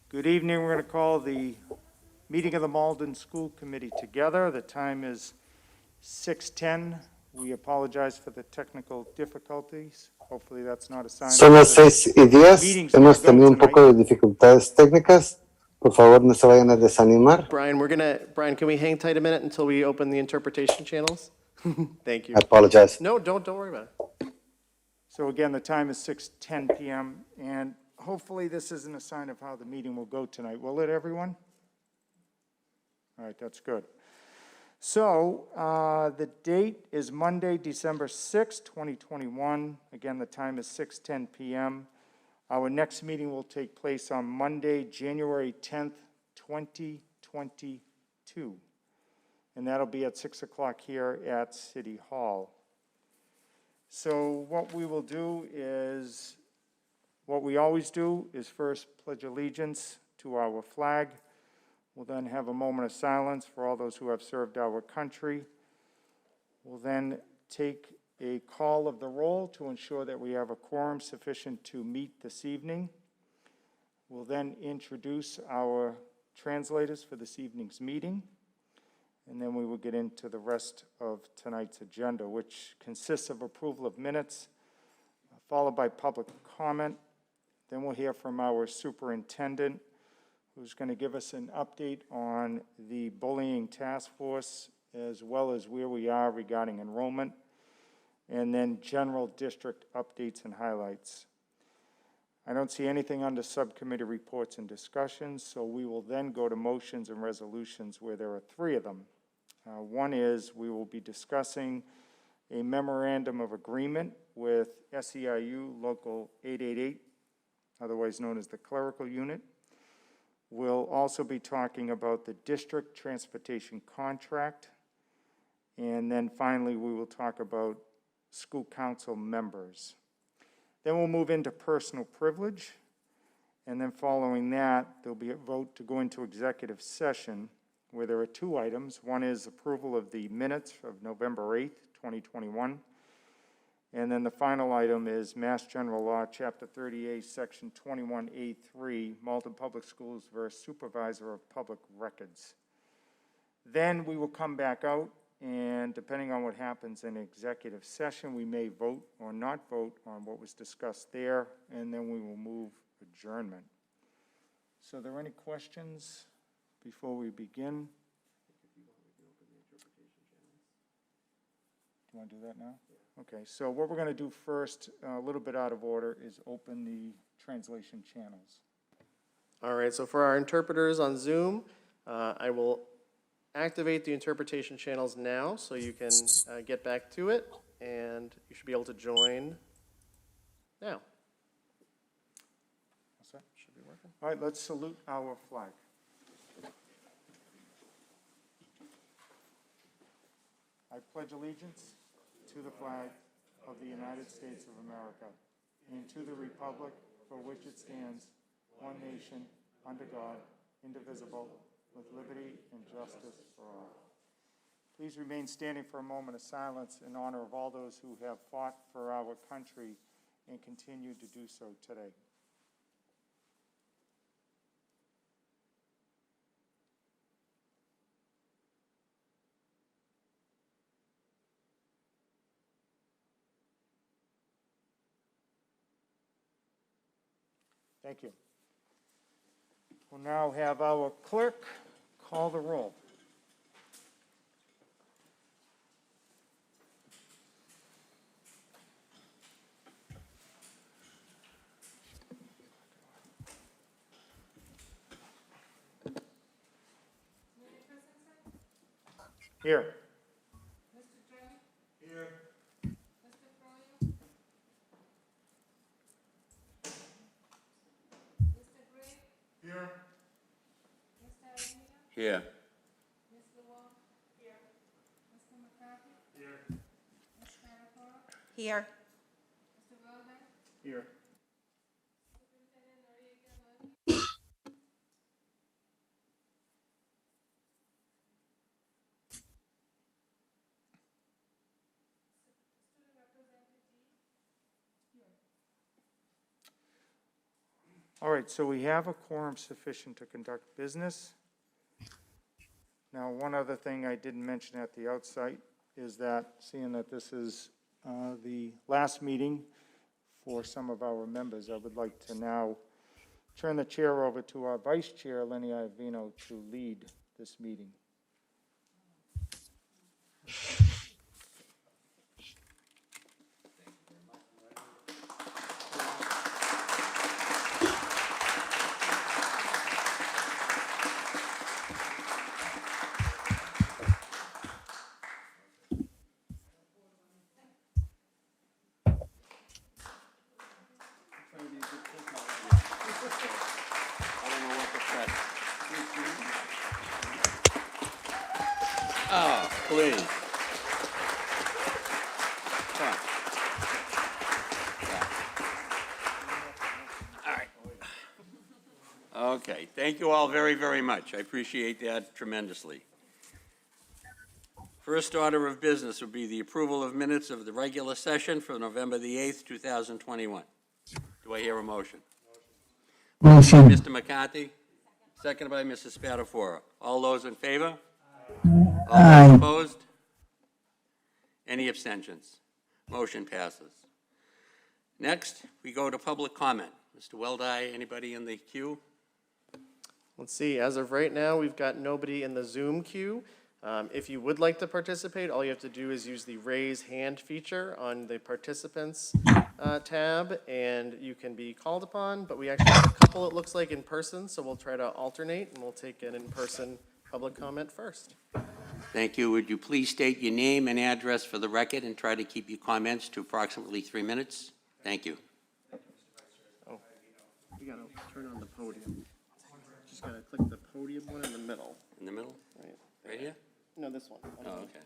Good evening. We're going to call the meeting of the Malden School Committee together. The time is 6:10. We apologize for the technical difficulties. Hopefully that's not a sign. Son las 6:10. Hemos tenido un poco de dificultades técnicas. Por favor, no se vayan a desanimar. Brian, can we hang tight a minute until we open the interpretation channels? Thank you. I apologize. No, don't worry about it. So again, the time is 6:10 p.m. and hopefully this isn't a sign of how the meeting will go tonight. Will it, everyone? All right, that's good. So the date is Monday, December 6, 2021. Again, the time is 6:10 p.m. Our next meeting will take place on Monday, January 10th, 2022. And that'll be at 6 o'clock here at City Hall. So what we will do is, what we always do is first pledge allegiance to our flag. We'll then have a moment of silence for all those who have served our country. We'll then take a call of the roll to ensure that we have a quorum sufficient to meet this evening. We'll then introduce our translators for this evening's meeting. And then we will get into the rest of tonight's agenda, which consists of approval of minutes, followed by public comment. Then we'll hear from our superintendent, who's going to give us an update on the bullying task force, as well as where we are regarding enrollment, and then general district updates and highlights. I don't see anything under subcommittee reports and discussions, so we will then go to motions and resolutions where there are three of them. One is we will be discussing a memorandum of agreement with SEIU Local 888, otherwise known as the Clerical Unit. We'll also be talking about the district transportation contract. And then finally, we will talk about school council members. Then we'll move into personal privilege. And then following that, there'll be a vote to go into executive session where there are two items. One is approval of the minutes of November 8th, 2021. And then the final item is Mass General Law, Chapter 38, Section 21A3, Malden Public Schools versus Supervisor of Public Records. Then we will come back out, and depending on what happens in executive session, we may vote or not vote on what was discussed there, and then we will move adjournment. So are there any questions before we begin? Do you want to do that now? Okay, so what we're going to do first, a little bit out of order, is open the translation channels. All right, so for our interpreters on Zoom, I will activate the interpretation channels now so you can get back to it, and you should be able to join now. What's that? Should be working. All right, let's salute our flag. I pledge allegiance to the flag of the United States of America and to the republic for which it stands, one nation, under God, indivisible, with liberty and justice for all. Please remain standing for a moment of silence in honor of all those who have fought for our country and continue to do so today. Thank you. We'll now have our clerk call the roll. Here. Mr. Jones? Here. Mr. Froio? Mr. Gray? Here. Mr. Iovino? Here. Ms. Luang? Here. Mr. McCarthy? Here. Ms. Spadafora? Here. Mr. Weldai? Here. Superintendent IReady Data? Student Representative? Here. All right, so we have a quorum sufficient to conduct business. Now, one other thing I didn't mention at the outset is that, seeing that this is the last meeting for some of our members, I would like to now turn the chair over to our vice chair, Lenny Iovino, to lead this meeting. Oh, please. Come on. All right. Okay, thank you all very, very much. I appreciate that tremendously. First order of business would be the approval of minutes of the regular session for November the 8th, 2021. Do I hear a motion? Motion. Mr. McCarthy, seconded by Mrs. Spadafora. All those in favor? All Aye. those opposed? Any abstentions? Motion passes. Next, we go to public comment. Mr. Weldai, anybody in the queue? Let's see, as of right now, we've got nobody in the Zoom queue. If you would like to participate, all you have to do is use the raise hand feature on the participants tab, and you can be called upon, but we actually have a couple, it looks like, in person, so we'll try to alternate, and we'll take an in-person public comment first. Thank you. Would you please state your name and address for the record and try to keep your comments to approximately 3 minutes? Thank you. Oh, we gotta turn on the podium. Just gotta click the podium one in the middle. In the middle? Right. Right here? No, this one. Oh, okay.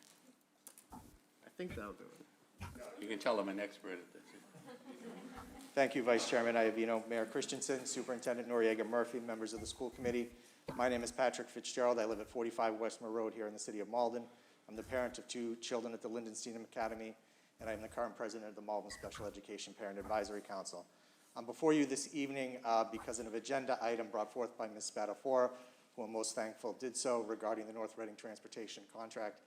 I think that'll do it. You can tell I'm an expert at this. Thank you, Vice Chairman Iovino, Mayor Christensen, Superintendent Noriega Murphy, members of the school committee. My name is Patrick Fitzgerald. I live at 45 Westmore Road here in the city of Malden. I'm the parent of 2 children at the Linden Steenham Academy, and I'm the current president of the Malden Special Education Parent Advisory Council. I'm before you this evening because of an agenda item brought forth by Ms. Spadafora, who I'm most thankful did so, regarding the North Reading Transportation Contract.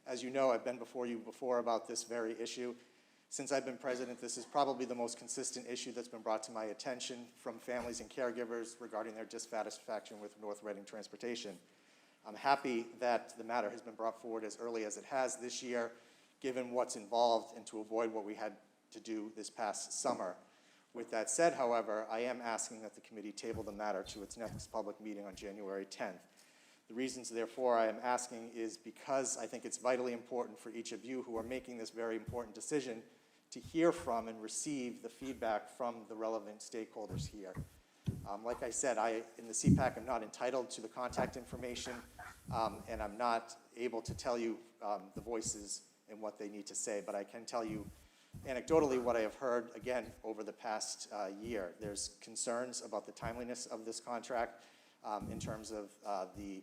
As you know, I've been before you before about this very issue. Since I've been president, this is probably the most consistent issue that's been brought to my attention from families and caregivers regarding their dissatisfaction with North Reading Transportation. I'm happy that the matter has been brought forward as early as it has this year, given what's involved, and to avoid what we had to do this past summer. With that said, however, I am asking that the committee table the matter to its next public meeting on January 10th. The reasons, therefore, I am asking is because I think it's vitally important for each of you who are making this very important decision to hear from and receive the feedback from the relevant stakeholders here. Like I said, in the CPAC, I'm not entitled to the contact information, and I'm not able to tell you the voices and what they need to say, but I can tell you anecdotally what I have heard, again, over the past year. There's concerns about the timeliness of this contract in terms of the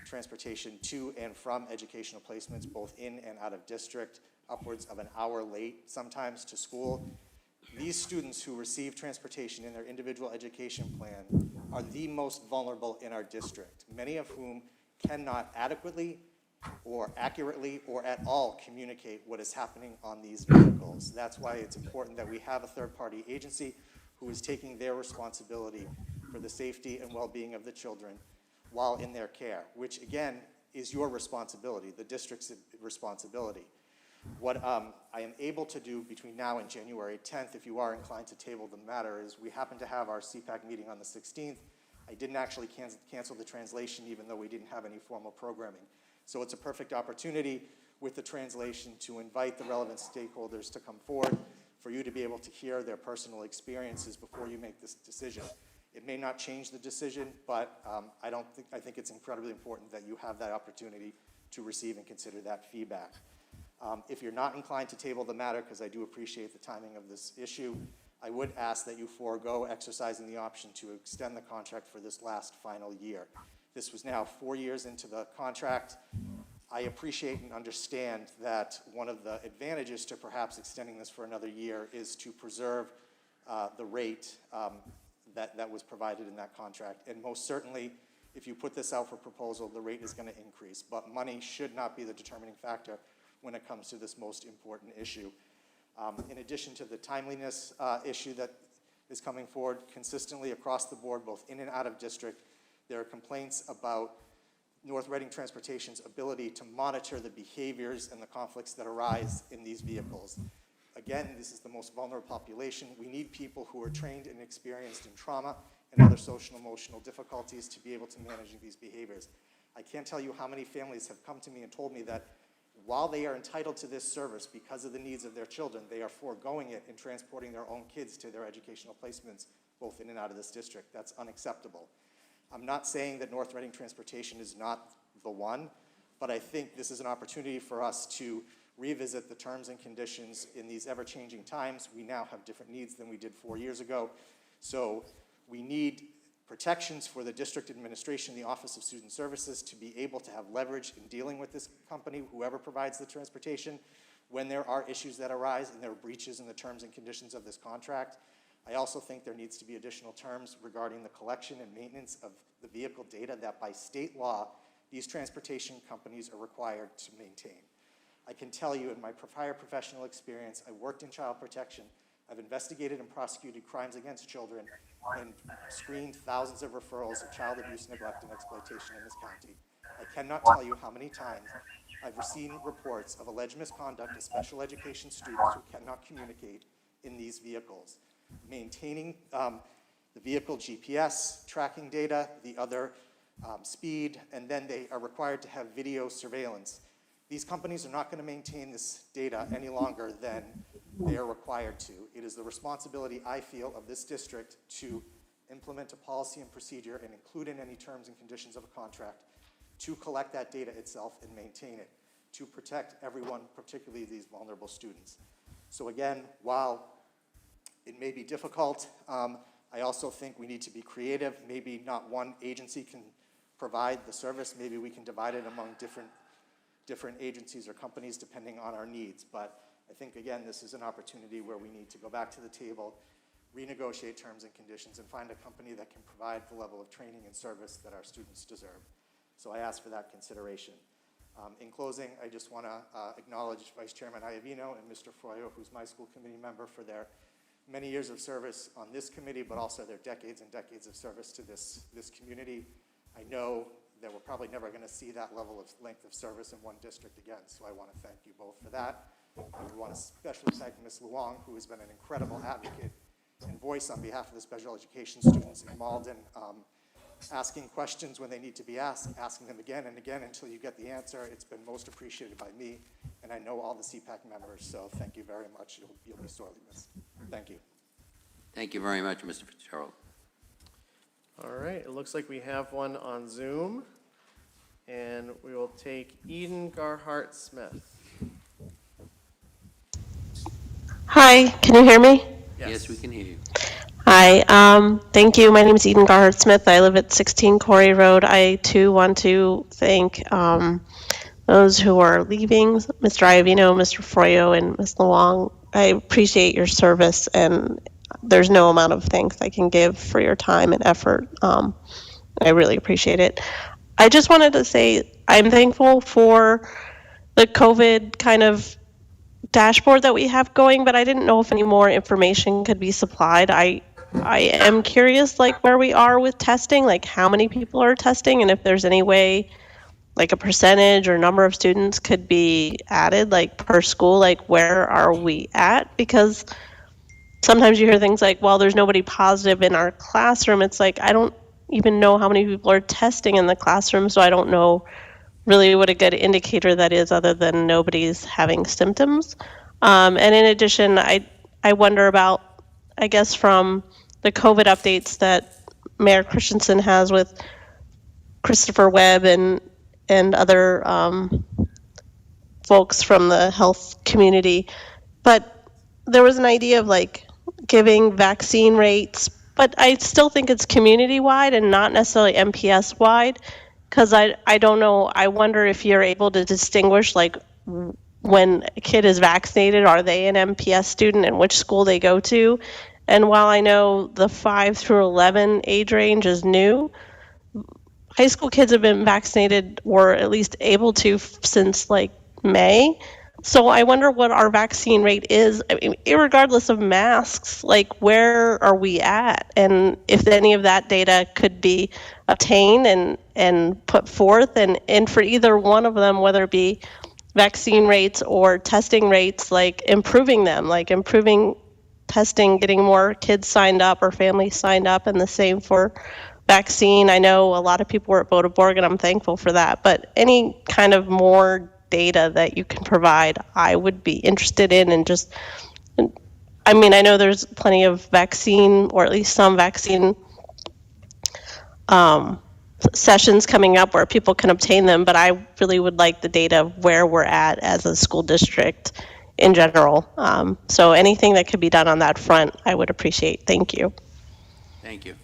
transportation to and from educational placements, both in and out of district, upwards of an hour late sometimes to school. These students who receive transportation in their individual education plan are the most vulnerable in our district, many of whom cannot adequately or accurately or at all communicate what is happening on these vehicles. That's why it's important that we have a third-party agency who is taking their responsibility for the safety and well-being of the children while in their care, which again is your responsibility, the district's responsibility. What I am able to do between now and January 10th, if you are inclined to table the matter, is we happen to have our CPAC meeting on the 16th. I didn't actually cancel the translation even though we didn't have any formal programming. So it's a perfect opportunity with the translation to invite the relevant stakeholders to come forward for you to be able to hear their personal experiences before you make this decision. It may not change the decision, but I think it's incredibly important that you have that opportunity to receive and consider that feedback. If you're not inclined to table the matter, because I do appreciate the timing of this issue, I would ask that you forego exercising the option to extend the contract for this last final year. This was now 4 years into the contract. I appreciate and understand that one of the advantages to perhaps extending this for another year is to preserve the rate that was provided in that contract. And most certainly, if you put this out for proposal, the rate is going to increase. But money should not be the determining factor when it comes to this most important issue. In addition to the timeliness issue that is coming forward consistently across the board, both in and out of district, there are complaints about North Reading Transportation's ability to monitor the behaviors and the conflicts that arise in these vehicles. Again, this is the most vulnerable population. We need people who are trained and experienced in trauma and other social and emotional difficulties to be able to manage these behaviors. I can't tell you how many families have come to me and told me that while they are entitled to this service because of the needs of their children, they are foregoing it and transporting their own kids to their educational placements, both in and out of this district. That's unacceptable. I'm not saying that North Reading Transportation is not the one, but I think this is an opportunity for us to revisit the terms and conditions in these ever-changing times. We now have different needs than we did 4 years ago. So we need protections for the district administration, the Office of Student Services, to be able to have leverage in dealing with this company, whoever provides the transportation, when there are issues that arise and there are breaches in the terms and conditions of this contract. I also think there needs to be additional terms regarding the collection and maintenance of the vehicle data that by state law, these transportation companies are required to maintain. I can tell you in my prior professional experience, I worked in child protection. I've investigated and prosecuted crimes against children and screened thousands of referrals of child abuse, neglect, and exploitation in this county. I cannot tell you how many times I've received reports of alleged misconduct of special education students who cannot communicate in these vehicles. Maintaining the vehicle GPS tracking data, the other speed, and then they are required to have video surveillance. These companies are not going to maintain this data any longer than they are required to. It is the responsibility, I feel, of this district to implement a policy and procedure and include in any terms and conditions of a contract to collect that data itself and maintain it, to protect everyone, particularly these vulnerable students. So again, while it may be difficult, I also think we need to be creative. Maybe not one agency can provide the service. Maybe we can divide it among different agencies or companies depending on our needs. But I think, again, this is an opportunity where we need to go back to the table, renegotiate terms and conditions, and find a company that can provide the level of training and service that our students deserve. So I ask for that consideration. In closing, I just want to acknowledge Vice Chairman Iovino and Mr. Froio, who's my school committee member, for their many years of service on this committee, but also their decades and decades of service to this community. I know that we're probably never going to see that level of length of service in one district again, so I want to thank you both for that. I want to especially thank Ms. Luang, who has been an incredible advocate and voice on behalf of the special education students in Malden, asking questions when they need to be asked, asking them again and again until you get the answer. It's been most appreciated by me, and I know all the CPAC members, so thank you very much. You'll be sorely missed. Thank you. Thank you very much, Mr. Fitzgerald. All right, it looks like we have one on Zoom, and we will take Eden Garhart-Smith. Hi, can you hear me? Yes, we can hear you. Hi, thank you. My name is Eden Garhart-Smith. I live at 16 Corey Road. I too want to thank those who are leaving, Mr. Iovino, Mr. Froio, and Ms. Luang. I appreciate your service, and there's no amount of thanks I can give for your time and effort. I really appreciate it. I just wanted to say I'm thankful for the COVID kind of dashboard that we have going, but I didn't know if any more information could be supplied. I am curious, like, where we are with testing, like how many people are testing, and if there's any way, like a percentage or number of students could be added, like per school, like where are we at? Because sometimes you hear things like, well, there's nobody positive in our classroom. It's like, I don't even know how many people are testing in the classroom, so I don't know really what a good indicator that is other than nobody's having symptoms. And in addition, I wonder about, I guess, from the COVID updates that Mayor Christensen has with Christopher Webb and other folks from the health community. But there was an idea of like giving vaccine rates, but I still think it's community-wide and not necessarily MPS-wide. Because I don't know, I wonder if you're able to distinguish, like, when a kid is vaccinated, are they an MPS student and which school they go to? And while I know the 5 through 11 age range is new, high school kids have been vaccinated or at least able to since like May. So I wonder what our vaccine rate is. I mean, irregardless of masks, like where are we at? And if any of that data could be obtained and put forth, and for either one of them, whether it be vaccine rates or testing rates, like improving them, like improving testing, getting more kids signed up or families signed up, and the same for vaccine. I know a lot of people were at Boda Borg, and I'm thankful for that. But any kind of more data that you can provide, I would be interested in. And just, I mean, I know there's plenty of vaccine, or at least some vaccine sessions coming up where people can obtain them, but I really would like the data of where we're at as a school district in general. So anything that could be done on that front, I would appreciate. Thank you. Thank you.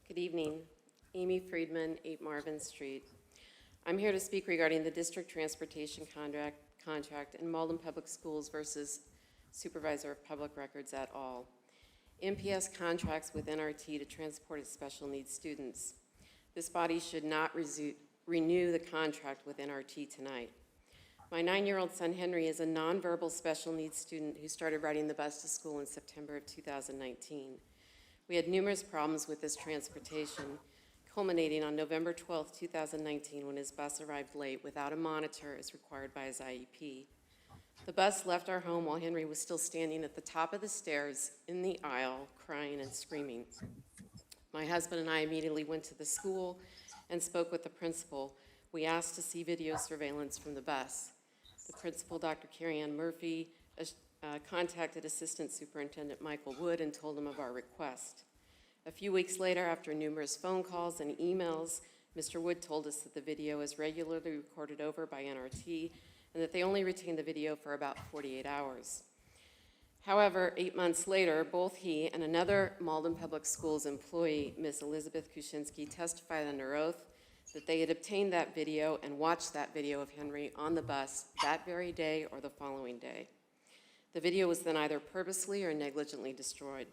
Good evening. Amy Friedman, 8 Marvin Street. I'm here to speak regarding the district transportation contract in Malden Public Schools versus Supervisor of Public Records et al. MPS contracts with NRT to transport its special needs students. This body should not renew the contract with NRT tonight. My 9-year-old son Henry is a nonverbal special needs student who started riding the bus to school in September of 2019. We had numerous problems with this transportation, culminating on November 12, 2019, when his bus arrived late without a monitor as required by his IEP. The bus left our home while Henry was still standing at the top of the stairs in the aisle, crying and screaming. My husband and I immediately went to the school and spoke with the principal. We asked to see video surveillance from the bus. The principal, Dr. Carrie-Ann Murphy, contacted Assistant Superintendent Michael Wood and told him of our request. A few weeks later, after numerous phone calls and emails, Mr. Wood told us that the video is regularly recorded over by NRT and that they only retain the video for about 48 hours. However, 8 months later, both he and another Malden Public Schools employee, Ms. Elizabeth Kuczynski, testified under oath that they had obtained that video and watched that video of Henry on the bus that very day or the following day. The video was then either purposely or negligently destroyed.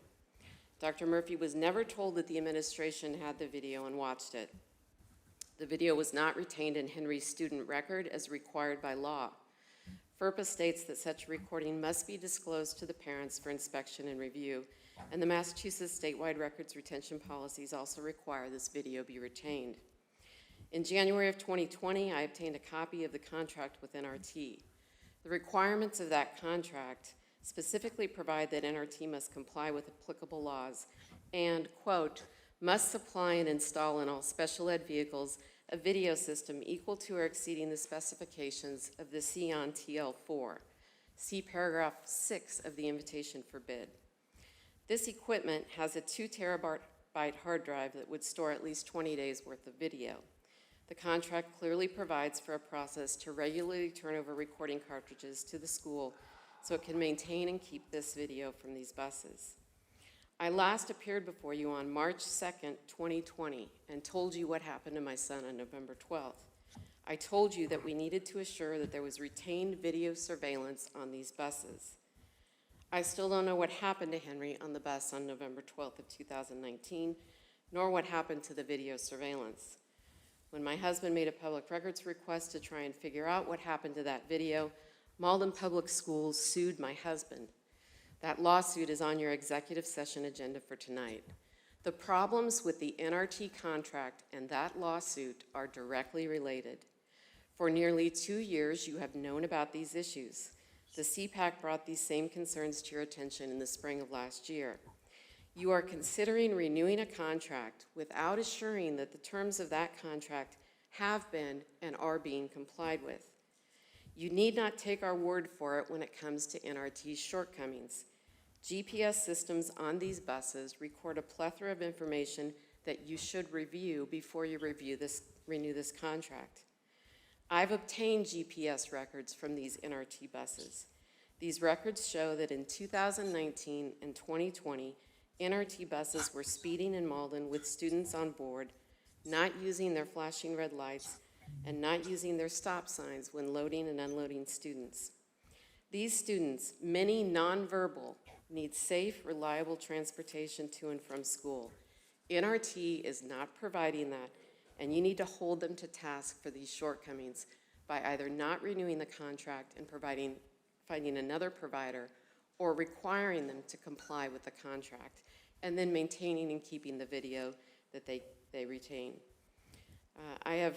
Dr. Murphy was never told that the administration had the video and watched it. The video was not retained in Henry's student record as required by law. FERPA states that such a recording must be disclosed to the parents for inspection and review, and the Massachusetts statewide records retention policies also require this video be retained. In January of 2020, I obtained a copy of the contract with NRT. The requirements of that contract specifically provide that NRT must comply with applicable laws and, quote, must supply and install in all special ed vehicles a video system equal to or exceeding the specifications of the CON TL4. See paragraph 6 of the invitation for bid. This equipment has a 2 terabyte hard drive that would store at least 20 days worth of video. The contract clearly provides for a process to regularly turn over recording cartridges to the school so it can maintain and keep this video from these buses. I last appeared before you on March 2nd, 2020, and told you what happened to my son on November 12th. I told you that we needed to assure that there was retained video surveillance on these buses. I still don't know what happened to Henry on the bus on November 12th of 2019, nor what happened to the video surveillance. When my husband made a public records request to try and figure out what happened to that video, Malden Public Schools sued my husband. That lawsuit is on your executive session agenda for tonight. The problems with the NRT contract and that lawsuit are directly related. For nearly 2 years, you have known about these issues. The CPAC brought these same concerns to your attention in the spring of last year. You are considering renewing a contract without assuring that the terms of that contract have been and are being complied with. You need not take our word for it when it comes to NRT's shortcomings. GPS systems on these buses record a plethora of information that you should review before you renew this contract. I've obtained GPS records from these NRT buses. These records show that in 2019 and 2020, NRT buses were speeding in Malden with students on board, not using their flashing red lights, and not using their stop signs when loading and unloading students. These students, many nonverbal, need safe, reliable transportation to and from school. NRT is not providing that, and you need to hold them to task for these shortcomings by either not renewing the contract and finding another provider, or requiring them to comply with the contract, and then maintaining and keeping the video that they retain. I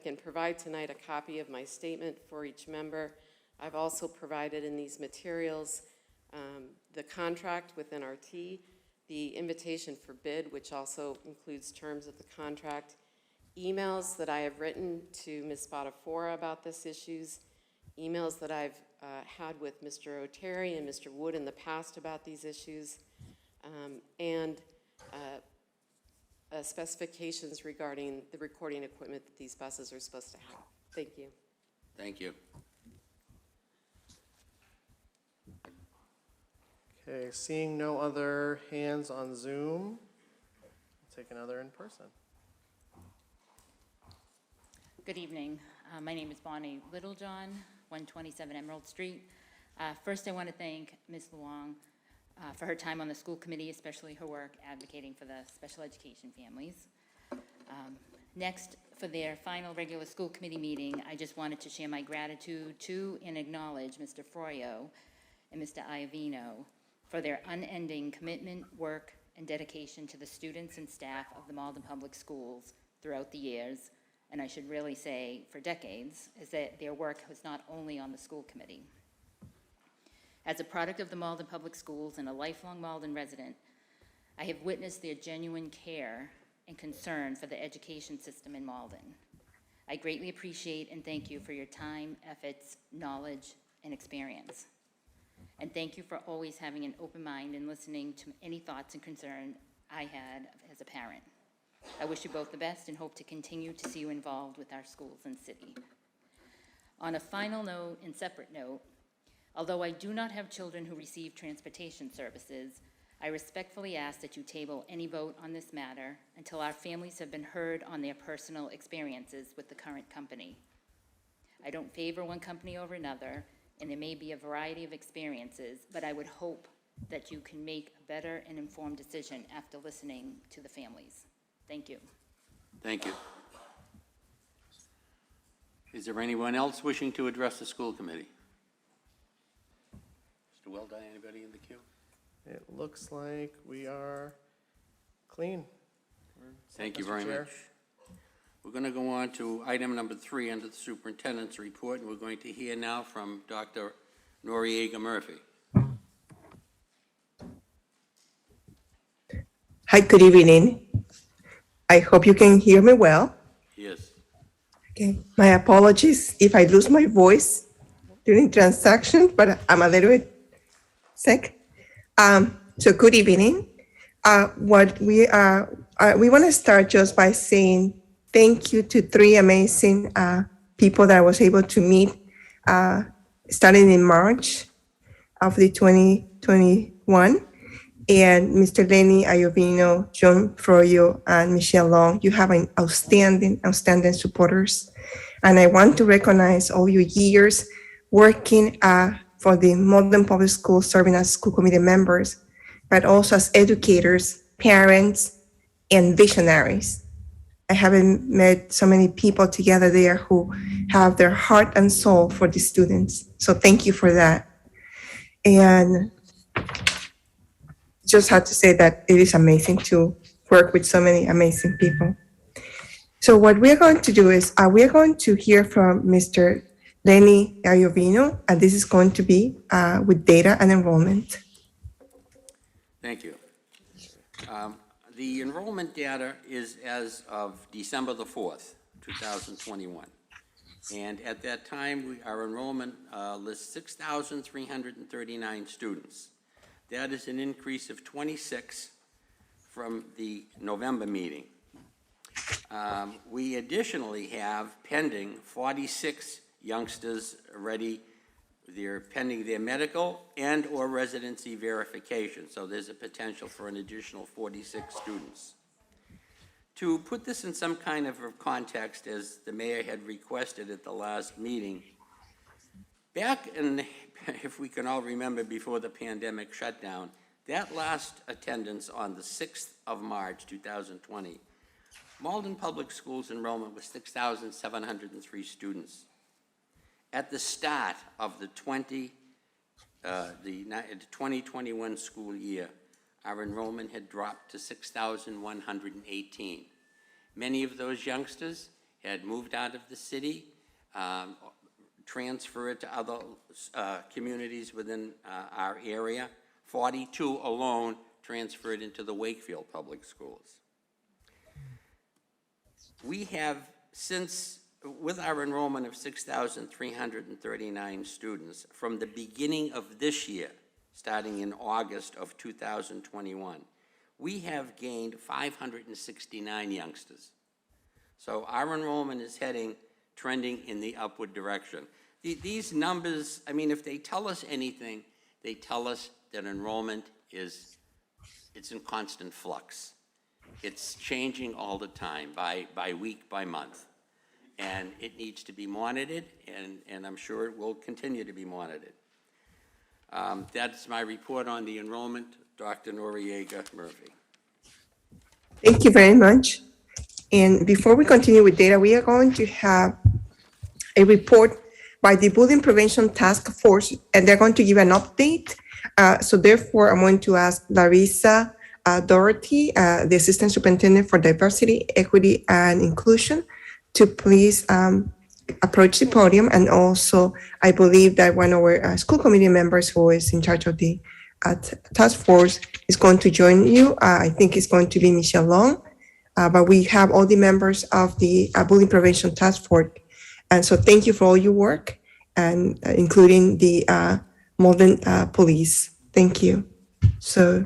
can provide tonight a copy of my statement for each member. I've also provided in these materials the contract with NRT, the invitation for bid, which also includes terms of the contract, emails that I have written to Ms. Spadafora about this issues, emails that I've had with Mr. O'Terry and Mr. Wood in the past about these issues, and specifications regarding the recording equipment that these buses are supposed to have. Thank you. Thank you. Okay, seeing no other hands on Zoom, I'll take another in person. Good evening. My name is Bonnie Littlejohn, 127 Emerald Street. First, I want to thank Ms. Luang for her time on the school committee, especially her work advocating for the special education families. Next, for their final regular school committee meeting, I just wanted to share my gratitude to and acknowledge Mr. Froio and Mr. Iovino for their unending commitment, work, and dedication to the students and staff of the Malden Public Schools throughout the years, and I should really say for decades, is that their work was not only on the school committee. As a product of the Malden Public Schools and a lifelong Malden resident, I have witnessed their genuine care and concern for the education system in Malden. I greatly appreciate and thank you for your time, efforts, knowledge, and experience. And thank you for always having an open mind and listening to any thoughts and concern I had as a parent. I wish you both the best and hope to continue to see you involved with our schools and city. On a final note and separate note, although I do not have children who receive transportation services, I respectfully ask that you table any vote on this matter until our families have been heard on their personal experiences with the current company. I don't favor one company over another, and there may be a variety of experiences, but I would hope that you can make a better and informed decision after listening to the families. Thank you. Thank you. Is there anyone else wishing to address the school committee? Mr. Weldai, anybody in the queue? It looks like we are clean. Thank you Mr. very Chair. much. We're going to go on to item number 3 under the superintendent's report, and we're going to hear now from Dr. Noriega Murphy. Hi, good evening. I hope you can hear me well. Yes. Okay, my apologies if I lose my voice during transaction, but I'm a little bit sick. So good evening. We want to start just by saying thank you to 3 amazing people that I was able to meet starting in March of the 2021. And Mr. Lenny Iovino, John Froio, and M.G.L. Luang, you have an outstanding supporters. And I want to recognize all your years working for the Malden Public Schools, serving as school committee members, but also as educators, parents, and visionaries. I haven't met so many people together there who have their heart and soul for the students. So thank you for that. And just had to say that it is amazing to work with so many amazing people. So what we're going to do is we're going to hear from Mr. Lenny Iovino, and this is going to be with data and enrollment. Thank you. The enrollment data is as of December the 4th, 2021. And at that time, our enrollment lists 6,339 students. That is an increase of 26 from the November meeting. We additionally have pending 46 youngsters ready. They're pending their medical and or residency verification, so there's a potential for an additional 46 students. To put this in some kind of context, as the mayor had requested at the last meeting, back in, if we can all remember before the pandemic shutdown, that last attendance on the 6th of March, 2020, Malden Public Schools enrollment was 6,703 students. At the start of the 2021 school year, our enrollment had dropped to 6,118. Many of those youngsters had moved out of the city, transferred to other communities within our area. 42 alone transferred into the Wakefield Public Schools. We have since, with our enrollment of 6,339 students, from the beginning of this year, starting in August of 2021, we have gained 569 youngsters. So our enrollment is trending in the upward direction. These numbers, I mean, if they tell us anything, they tell us that enrollment it's in constant flux. It's changing all the time, by week, by month. And it needs to be monitored, and I'm sure it will continue to be monitored. That's my report on the enrollment. Dr. Noriega Murphy. Thank you very much. And before we continue with data, we are going to have a report by the Bullying Prevention Task Force, and they're going to give an update. So therefore, I'm going to ask Larissa Doherty, the Assistant Superintendent for Diversity, Equity, and Inclusion, to please approach the podium. And also, I believe that one of our school committee members who is in charge of the task force is going to join you. I think it's going to be Michelle Long, but we have all the members of the Bullying Prevention Task Force. And so thank you for all your work, and including the Malden Police. Thank you. So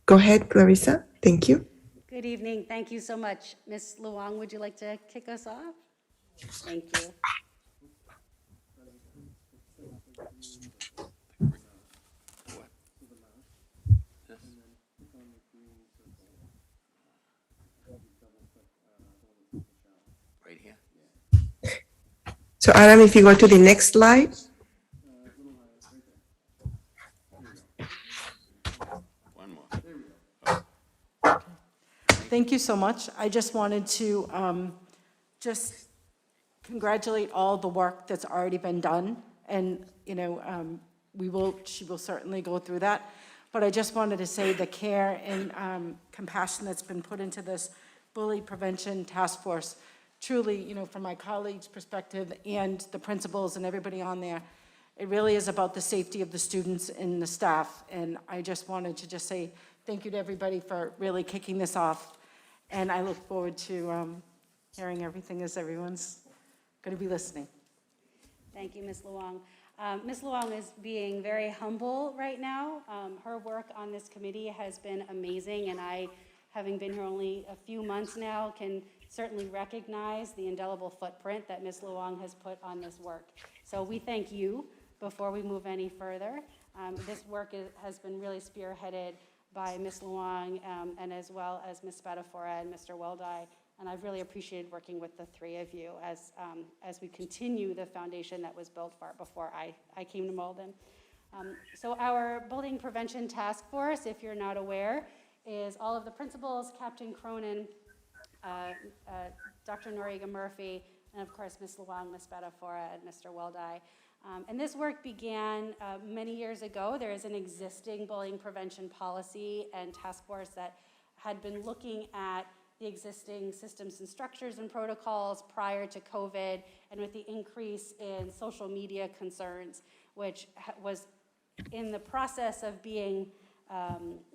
go ahead, Clarissa. Thank you. Good evening. Thank you so much. Ms. Luang, would you like to kick us off? Thank you. Right here. So Adam, if you go to the next slide. One more. Thank you so much. I just wanted to just congratulate all the work that's already been done. And, you know, she will certainly go through that. But I just wanted to say the care and compassion that's been put into this bully prevention task force, truly, you know, from my colleagues' perspective and the principals and everybody on there, it really is about the safety of the students and the staff. And I just wanted to just say thank you to everybody for really kicking this off. And I look forward to hearing everything as everyone's going to be listening. Thank you, Ms. Luang. Ms. Luang is being very humble right now. Her work on this committee has been amazing, and I, having been here only a few months now, can certainly recognize the indelible footprint that Ms. Luang has put on this work. So we thank you before we move any further. This work has been really spearheaded by Ms. Luang and as well as Ms. Spadafora and Mr. Weldai. And I've really appreciated working with the three of you as we continue the foundation that was built far before I came to Malden. So our Bullying Prevention Task Force, if you're not aware, is all of the principals, Captain Cronin, Dr. Noriega Murphy, and of course Ms. Luang, Ms. Spadafora, and Mr. Weldai. And this work began many years ago. There is an existing bullying prevention policy and task force that had been looking at the existing systems and structures and protocols prior to COVID, and with the increase in social media concerns, which was in the process of being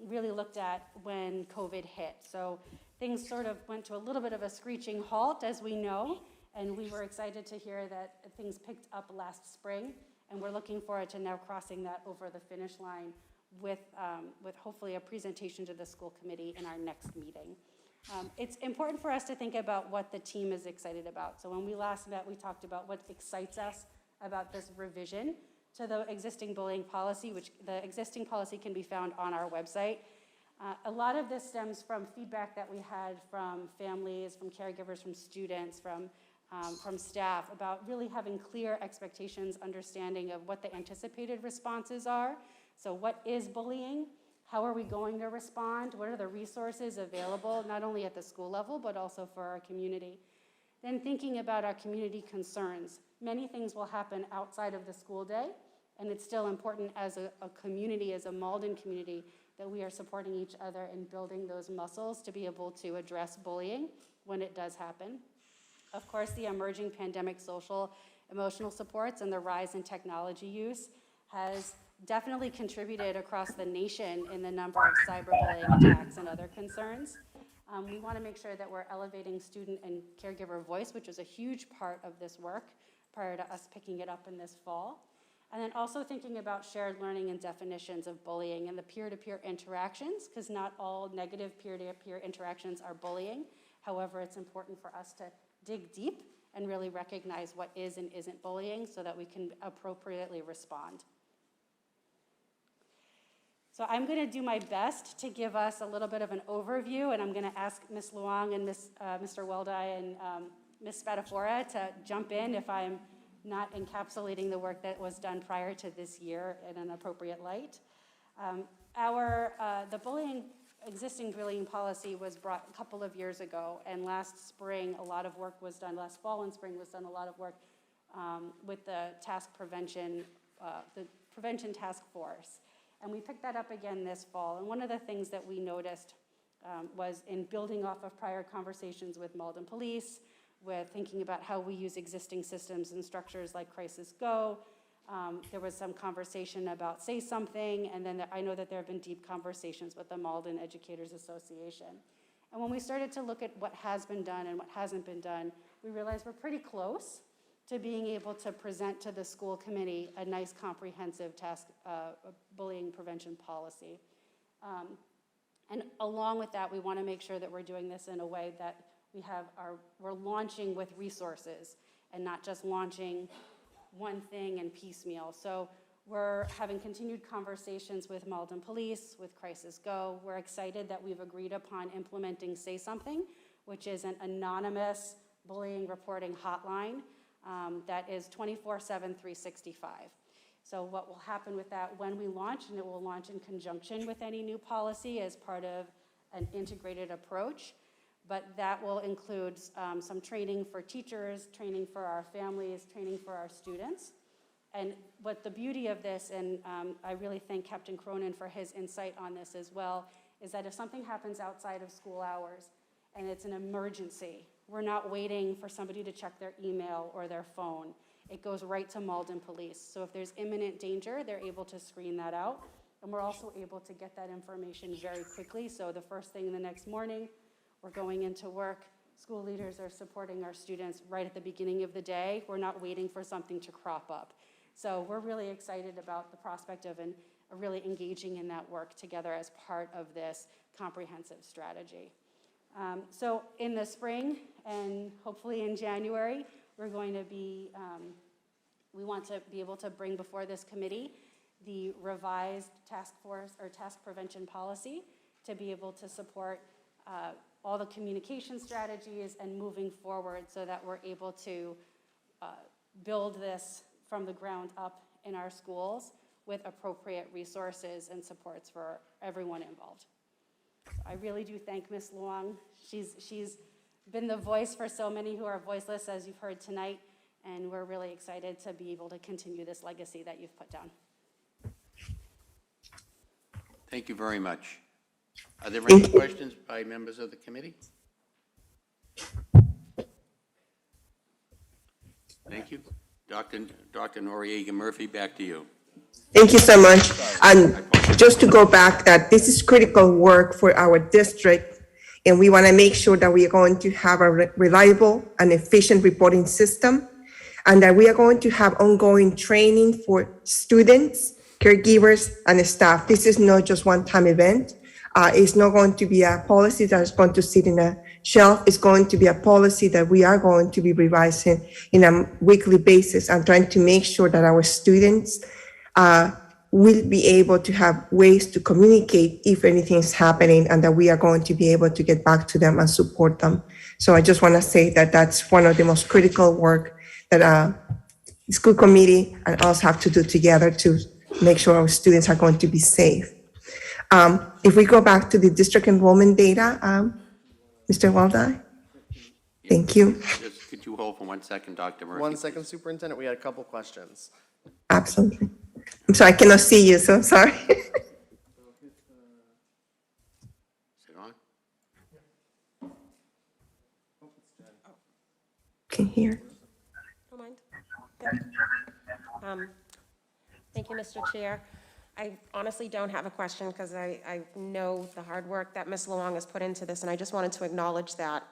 really looked at when COVID hit. So things sort of went to a little bit of a screeching halt, as we know, and we were excited to hear that things picked up last spring, and we're looking forward to now crossing that over the finish line with hopefully a presentation to the school committee in our next meeting. It's important for us to think about what the team is excited about. So when we last met, we talked about what excites us about this revision to the existing bullying policy, which the existing policy can be found on our website. A lot of this stems from feedback that we had from families, from caregivers, from students, from staff about really having clear expectations, understanding of what the anticipated responses are. So what is bullying? How are we going to respond? What are the resources available, not only at the school level, but also for our community? Then thinking about our community concerns. Many things will happen outside of the school day, and it's still important as a community, as a Malden community, that we are supporting each other and building those muscles to be able to address bullying when it does happen. Of course, the emerging pandemic social emotional supports and the rise in technology use has definitely contributed across the nation in the number of cyberbullying attacks and other concerns. We want to make sure that we're elevating student and caregiver voice, which is a huge part of this work prior to us picking it up in this fall. And then also thinking about shared learning and definitions of bullying and the peer-to-peer interactions, because not all negative peer-to-peer interactions are bullying. However, it's important for us to dig deep and really recognize what is and isn't bullying so that we can appropriately respond. So I'm going to do my best to give us a little bit of an overview, and I'm going to ask Ms. Luang and Mr. Weldai and Ms. Spadafora to jump in if I'm not encapsulating the work that was done prior to this year in an appropriate light. The existing bullying policy was brought a couple of years ago, and last spring a lot of work was done, last fall and spring was done a lot of work with the prevention task force. And we picked that up again this fall. And one of the things that we noticed was in building off of prior conversations with Malden Police, with thinking about how we use existing systems and structures like Crisis Go. There was some conversation about Say Something, and then I know that there have been deep conversations with the Malden Educators Association. And when we started to look at what has been done and what hasn't been done, we realized we're pretty close to being able to present to the school committee a nice comprehensive bullying prevention policy. And along with that, we want to make sure that we're doing this in a way that we're launching with resources and not just launching one thing and piecemeal. So we're having continued conversations with Malden Police, with Crisis Go. We're excited that we've agreed upon implementing Say Something, which is an anonymous bullying reporting hotline that is 24/7, 365. So what will happen with that when we launch, and it will launch in conjunction with any new policy as part of an integrated approach, but that will include some training for teachers, training for our families, training for our students. And what the beauty of this, and I really thank Captain Cronin for his insight on this as well, is that if something happens outside of school hours and it's an emergency, we're not waiting for somebody to check their email or their phone. It goes right to Malden Police. So if there's imminent danger, they're able to screen that out. And we're also able to get that information very quickly. So the first thing the next morning, we're going into work. School leaders are supporting our students right at the beginning of the day. We're not waiting for something to crop up. So we're really excited about the prospect of really engaging in that work together as part of this comprehensive strategy. So in the spring and hopefully in January, we're going to be, we want to be able to bring before this committee the revised task force or task prevention policy to be able to support all the communication strategies and moving forward so that we're able to build this from the ground up in our schools with appropriate resources and supports for everyone involved. So I really do thank Ms. Luang. She's been the voice for so many who are voiceless, as you've heard tonight, and we're really excited to be able to continue this legacy that you've put down. Thank you very much. Are there any questions by members of the committee? Thank you. Dr. Noriega Murphy, back to you. Thank you so much. And just to go back, that this is critical work for our district, and we want to make sure that we are going to have a reliable and efficient reporting system, and that we are going to have ongoing training for students, caregivers, and staff. This is not just one-time event. It's not going to be a policy that is going to sit in a shelf. It's going to be a policy that we are going to be revising in a weekly basis and trying to make sure that our students we'll be able to have ways to communicate if anything is happening, and that we are going to be able to get back to them and support them. So I just want to say that that's one of the most critical work that the school committee and us have to do together to make sure our students are going to be safe. If we go back to the district enrollment data, Mr. Weldai, thank you. Just, could you hold for 1 second, Dr. Murphy? 1 second, Superintendent, we had a couple questions. Absolutely. I'm sorry, I cannot see you, so I'm sorry. Is it on? Can hear. Don't mind. Thank you, Mr. Chair. I honestly don't have a question because I know the hard work that Ms. Luang has put into this, and I just wanted to acknowledge that.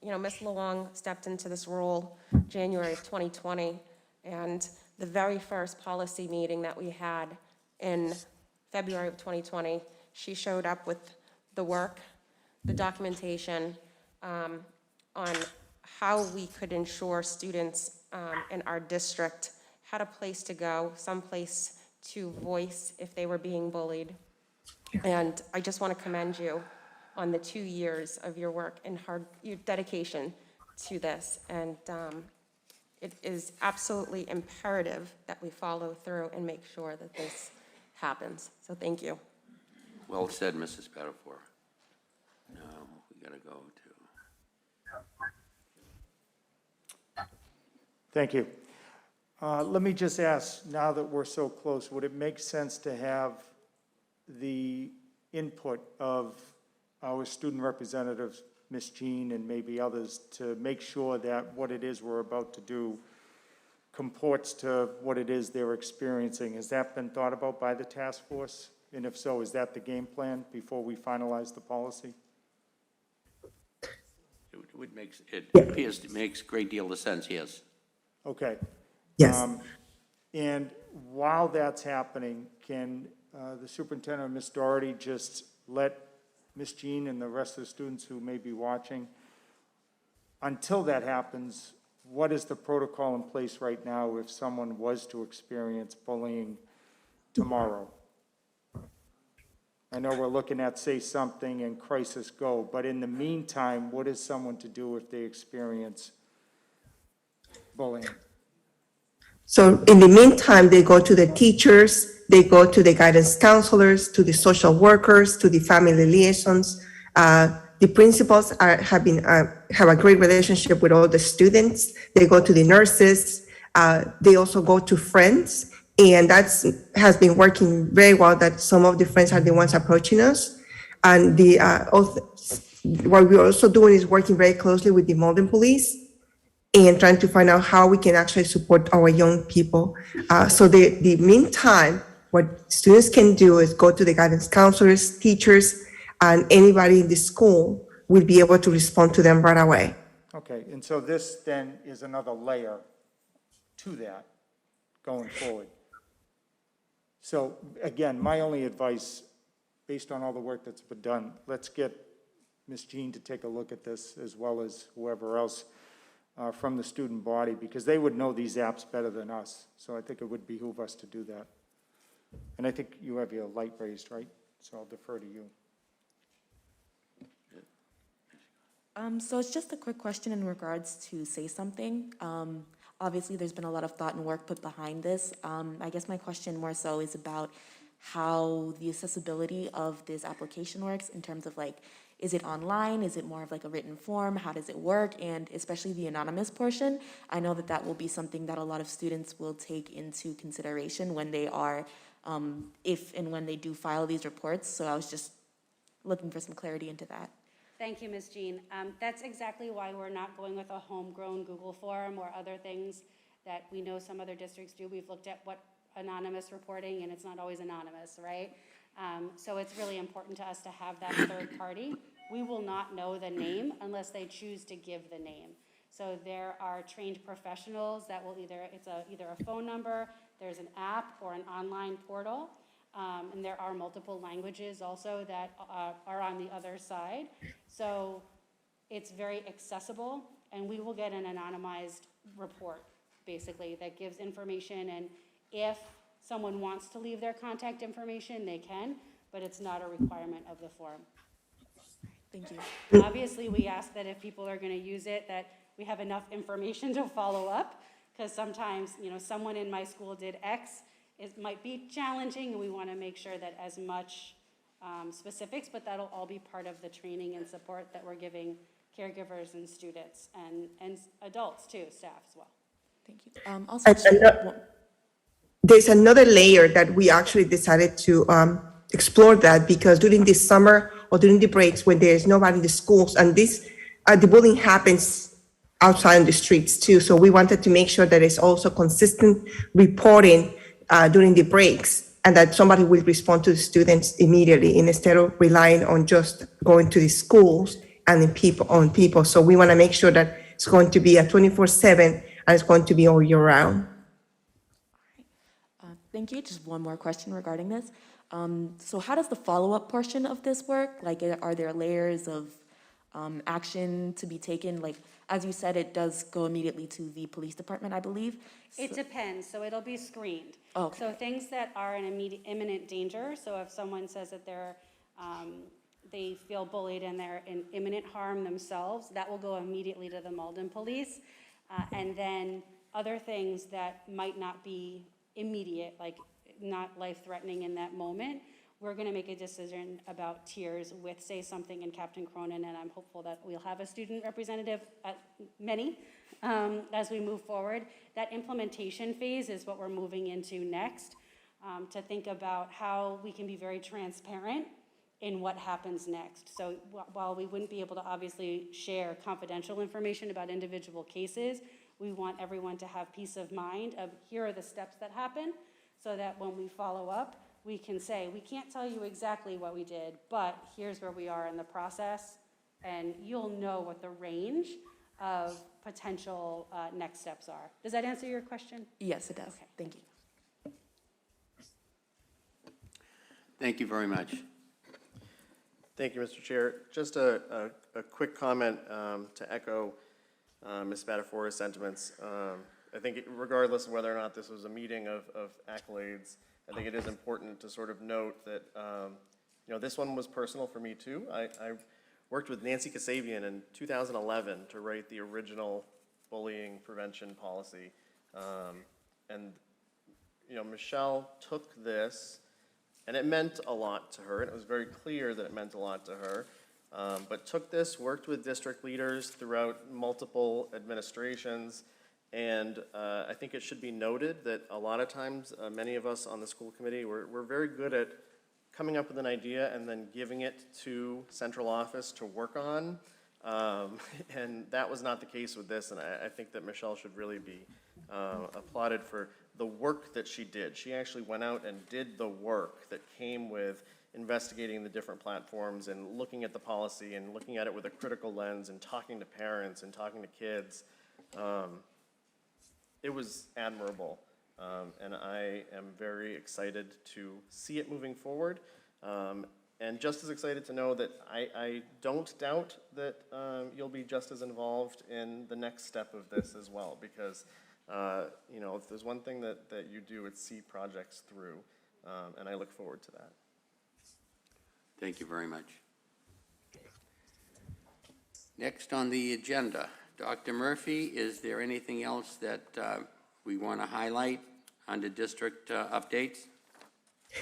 Ms. Luang stepped into this role January of 2020, and the very first policy meeting that we had in February of 2020, she showed up with the work, the documentation on how we could ensure students in our district had a place to go, some place to voice if they were being bullied. And I just want to commend you on the 2 years of your work and your dedication to this. And it is absolutely imperative that we follow through and make sure that this happens. So thank you. Well said, Mrs. Spadafora. Now, we got to go to... Thank you. Let me just ask, now that we're so close, would it make sense to have the input of our student representatives, Ms. Jean and maybe others, to make sure that what it is we're about to do comports to what it is they're experiencing? Has that been thought about by the task force? And if so, is that the game plan before we finalize the policy? It appears to make a great deal of sense, yes. Okay. Yes. And while that's happening, can the superintendent or Ms. Doherty just let Ms. Jean and the rest of the students who may be watching, until that happens, what is the protocol in place right now if someone was to experience bullying tomorrow? I know we're looking at Say Something and Crisis Go, but in the meantime, what is someone to do if they experience bullying? So in the meantime, they go to the teachers, they go to the guidance counselors, to the social workers, to the family liaisons. The principals have a great relationship with all the students. They go to the nurses. They also go to friends, and has been working very well. That some of the friends are the ones approaching us, and what we're also doing is working very closely with the Malden police and trying to find out how we can actually support our young people. So the meantime, what students can do is go to the guidance counselors, teachers, and anybody in the school will be able to respond to them right away. Okay, and so this then is another layer to that going forward. So again, my only advice, based on all the work that's been done, let's get Ms. Jean to take a look at this as well as whoever else from the student body, because they would know these apps better than us. So I think it would behoove us to do that. And I think you have your light raised, right? So I'll defer to you. So it's just a quick question in regards to Say Something. Obviously, there's been a lot of thought and work put behind this. I guess my question more so is about how the accessibility of this application works in terms of is it online? Is it more of a written form? How does it work? And especially the anonymous portion, I know that will be something that a lot of students will take into consideration when they are, if and when they do file these reports. So I was just looking for some clarity into that. Thank you, Ms. Jean. That's exactly why we're not going with a homegrown Google form or other things that we know some other districts do. We've looked at what anonymous reporting, and it's not always anonymous, right? So it's really important to us to have that third party. We will not know the name unless they choose to give the name. So there are trained professionals that will either a phone number, there's an app or an online portal, and there are multiple languages also that are on the other side. So it's very accessible, and we will get an anonymized report, basically, that gives information, and if someone wants to leave their contact information, they can, but it's not a requirement of the form. Thank you. Obviously, we ask that if people are going to use it, that we have enough information to follow up, because sometimes, someone in my school did X. It might be challenging, and we want to make sure that as much specifics, but that'll all be part of the training and support that we're giving caregivers and students and adults too, staff as well. Thank you. Also, There's another layer that we actually decided to explore that, because during the summer or during the breaks when there's nobody in the schools, and the bullying happens outside in the streets too. So we wanted to make sure that it's also consistent reporting during the breaks, and that somebody will respond to the students immediately instead of relying on just going to the schools and on people. So we want to make sure that it's going to be a 24/7 and it's going to be all year round. Thank you. Just one more question regarding this. So how does the follow-up portion of this work? Like, are there layers of action to be taken? Like, as you said, it does go immediately to the police department, I believe. It depends, so it'll be screened. Okay. So things that are in imminent danger, so if someone says that they feel bullied and they're in imminent harm themselves, that will go immediately to the Malden police. And then other things that might not be immediate, like not life-threatening in that moment, we're going to make a decision about tiers with Say Something and Captain Cronin, and I'm hopeful that we'll have a student representative at many as we move forward. That implementation phase is what we're moving into next, to think about how we can be very transparent in what happens next. So while we wouldn't be able to obviously share confidential information about individual cases, we want everyone to have peace of mind of here are the steps that happen, so that when we follow up, we can say, we can't tell you exactly what we did, but here's where we are in the process, and you'll know what the range of potential next steps are. Does that answer your question? Yes, it does. Okay. Thank you. Thank you very much. Thank you, Mr. Chair. Just a quick comment to echo Ms. Spadafora's sentiments. I think regardless of whether or not this was a meeting of accolades, I think it is important to sort of note that, this one was personal for me too. I worked with Nancy Kasabian in 2011 to write the original bullying prevention policy. And Michelle took this, and it meant a lot to her, and it was very clear that it meant a lot to her, but took this, worked with district leaders throughout multiple administrations, and I think it should be noted that a lot of times, many of us on the school committee, we're very good at coming up with an idea and then giving it to central office to work on, and that was not the case with this, and I think that Michelle should really be applauded for the work that she did. She actually went out and did the work that came with investigating the different platforms and looking at the policy and looking at it with a critical lens and talking to parents and talking to kids. It was admirable, and I am very excited to see it moving forward, and just as excited to know that I don't doubt that you'll be just as involved in the next step of this as well, because if there's one thing that you do, it's see projects through, and I look forward to that. Thank you very much. Next on the agenda, Dr. Murphy, is there anything else that we want to highlight under district updates?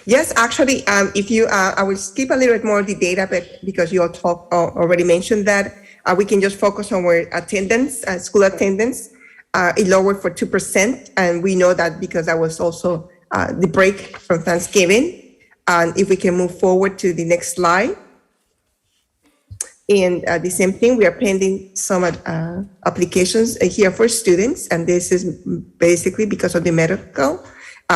Yes, actually, if you, I will skip a little bit more of the data, but because you all already mentioned that, we can just focus on where attendance, school attendance, it lowered for 2%, and we know that because that was also the break from Thanksgiving. And if we can move forward to the next slide. And the same thing, we are pending some applications here for students, and this is basically because of the medical.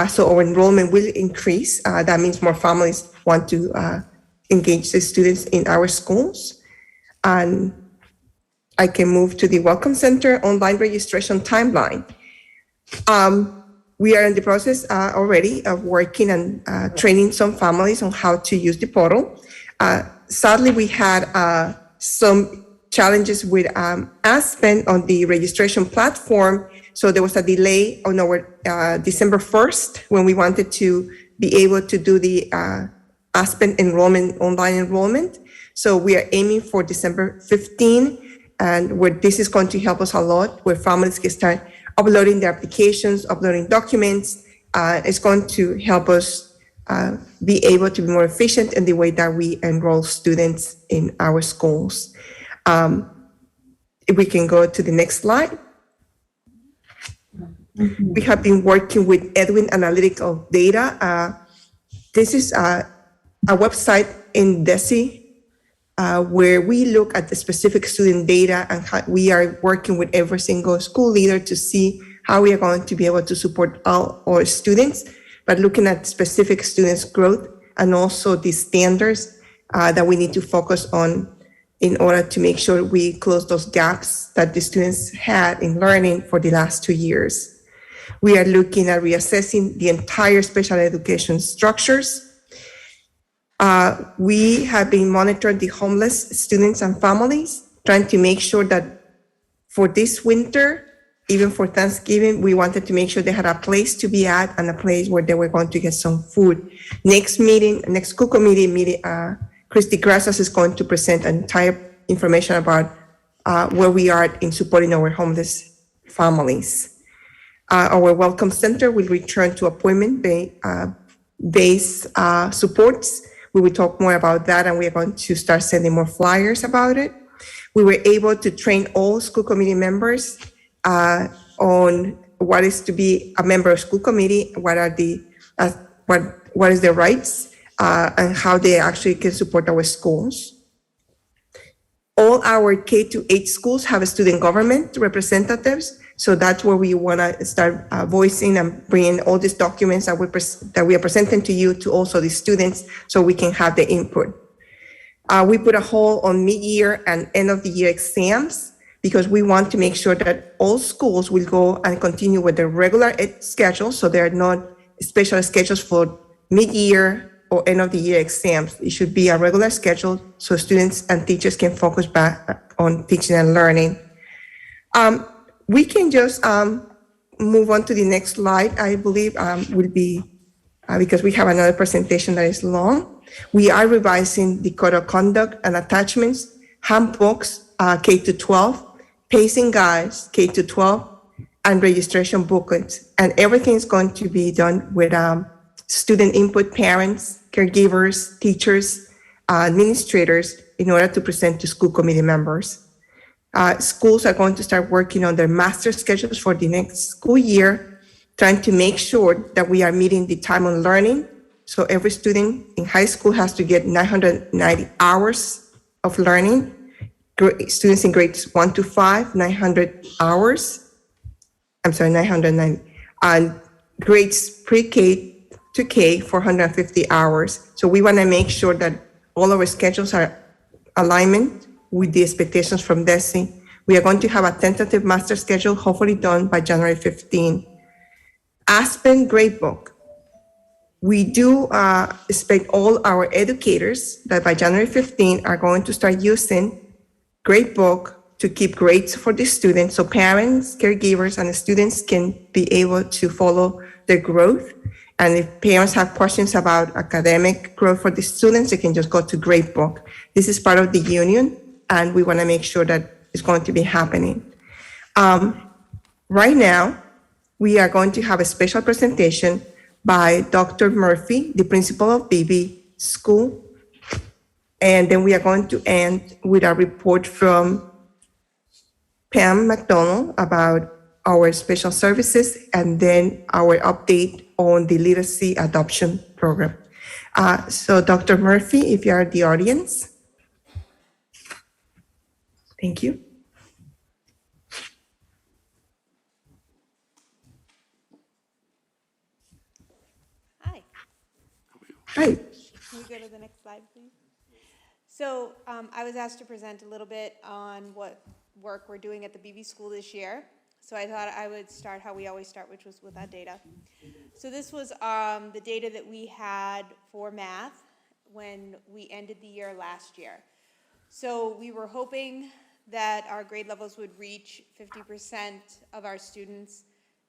So our enrollment will increase. That means more families want to engage the students in our schools. And I can move to the Welcome Center online registration timeline. We are in the process already of working and training some families on how to use the portal. Sadly, we had some challenges with Aspen on the registration platform So there was a delay on our December 1st when we wanted to be able to do the Aspen enrollment, online enrollment. So we are aiming for December 15, and where this is going to help us a lot, where families can start uploading their applications, uploading documents. It's going to help us be able to be more efficient in the way that we enroll students in our schools. If we can go to the next slide. We have been working with Edwin Analytical Data. This is a website in DESE where we look at the specific student data, and how we are working with every single school leader to see how we are going to be able to support all our students, but looking at specific students' growth and also the standards that we need to focus on in order to make sure we close those gaps that the students had in learning for the last 2 years. We are looking at reassessing the entire special education structures. We have been monitoring the homeless students and families, trying to make sure that for this winter, even for Thanksgiving, we wanted to make sure they had a place to be at and a place where they were going to get some food. Next school committee meeting, Christy Grassas is going to present entire information about where we are in supporting our homeless families. Our Welcome Center will return to appointment-based supports. We will talk more about that, and we are going to start sending more flyers about it. We were able to train all school committee members on what is to be a member of school committee, what is their rights, and how they actually can support our schools. All our K-8 schools have student government representatives, so that's where we want to start voicing and bringing all these documents that we are presenting to you to also the students, so we can have the input. We put a hold on mid-year and end-of-the-year exams because we want to make sure that all schools will go and continue with their regular schedule, so there are not special schedules for mid-year or end-of-the-year exams. It should be a regular schedule so students and teachers can focus back on teaching and learning. We can just move on to the next slide, I believe will be, because we have another presentation that is long. We are revising the code of conduct and attachments, handbooks, K-12, pacing guides, K-12, and registration booklets. And everything is going to be done with student input, parents, caregivers, teachers, administrators, in order to present to school committee members. Schools are going to start working on their master schedules for the next school year, trying to make sure that we are meeting the time on learning. So every student in high school has to get 990 hours of learning. Students in grades 1 to 5, 900 hours. I'm sorry, 990. And grades pre-K to K, 450 hours. So we want to make sure that all our schedules are alignment with the expectations from DESE. We are going to have a tentative master schedule, hopefully done by January 15. Aspen Gradebook. We do expect all our educators that by January 15 are going to start using Gradebook to keep grades for the students, so parents, caregivers, and the students can be able to follow their growth. And if parents have questions about academic growth for the students, they can just go to Gradebook. This is part of the union, and we want to make sure that it's going to be happening. Right now, we are going to have a special presentation by Dr. Murphy, the principal of BB School. And then we are going to end with a report from Pam McDonald about our special services, and then our update on the literacy adoption program. So Dr. Murphy, if you are the audience. Thank you. Hi. Hi. Can we go to the next slide, please? So I was asked to present a little bit on what work we're doing at the BB School this year. So I thought I would start how we always start, which was with our data. So this was the data that we had for math when we ended the year last year. So we were hoping that our grade levels would reach 50% of our students,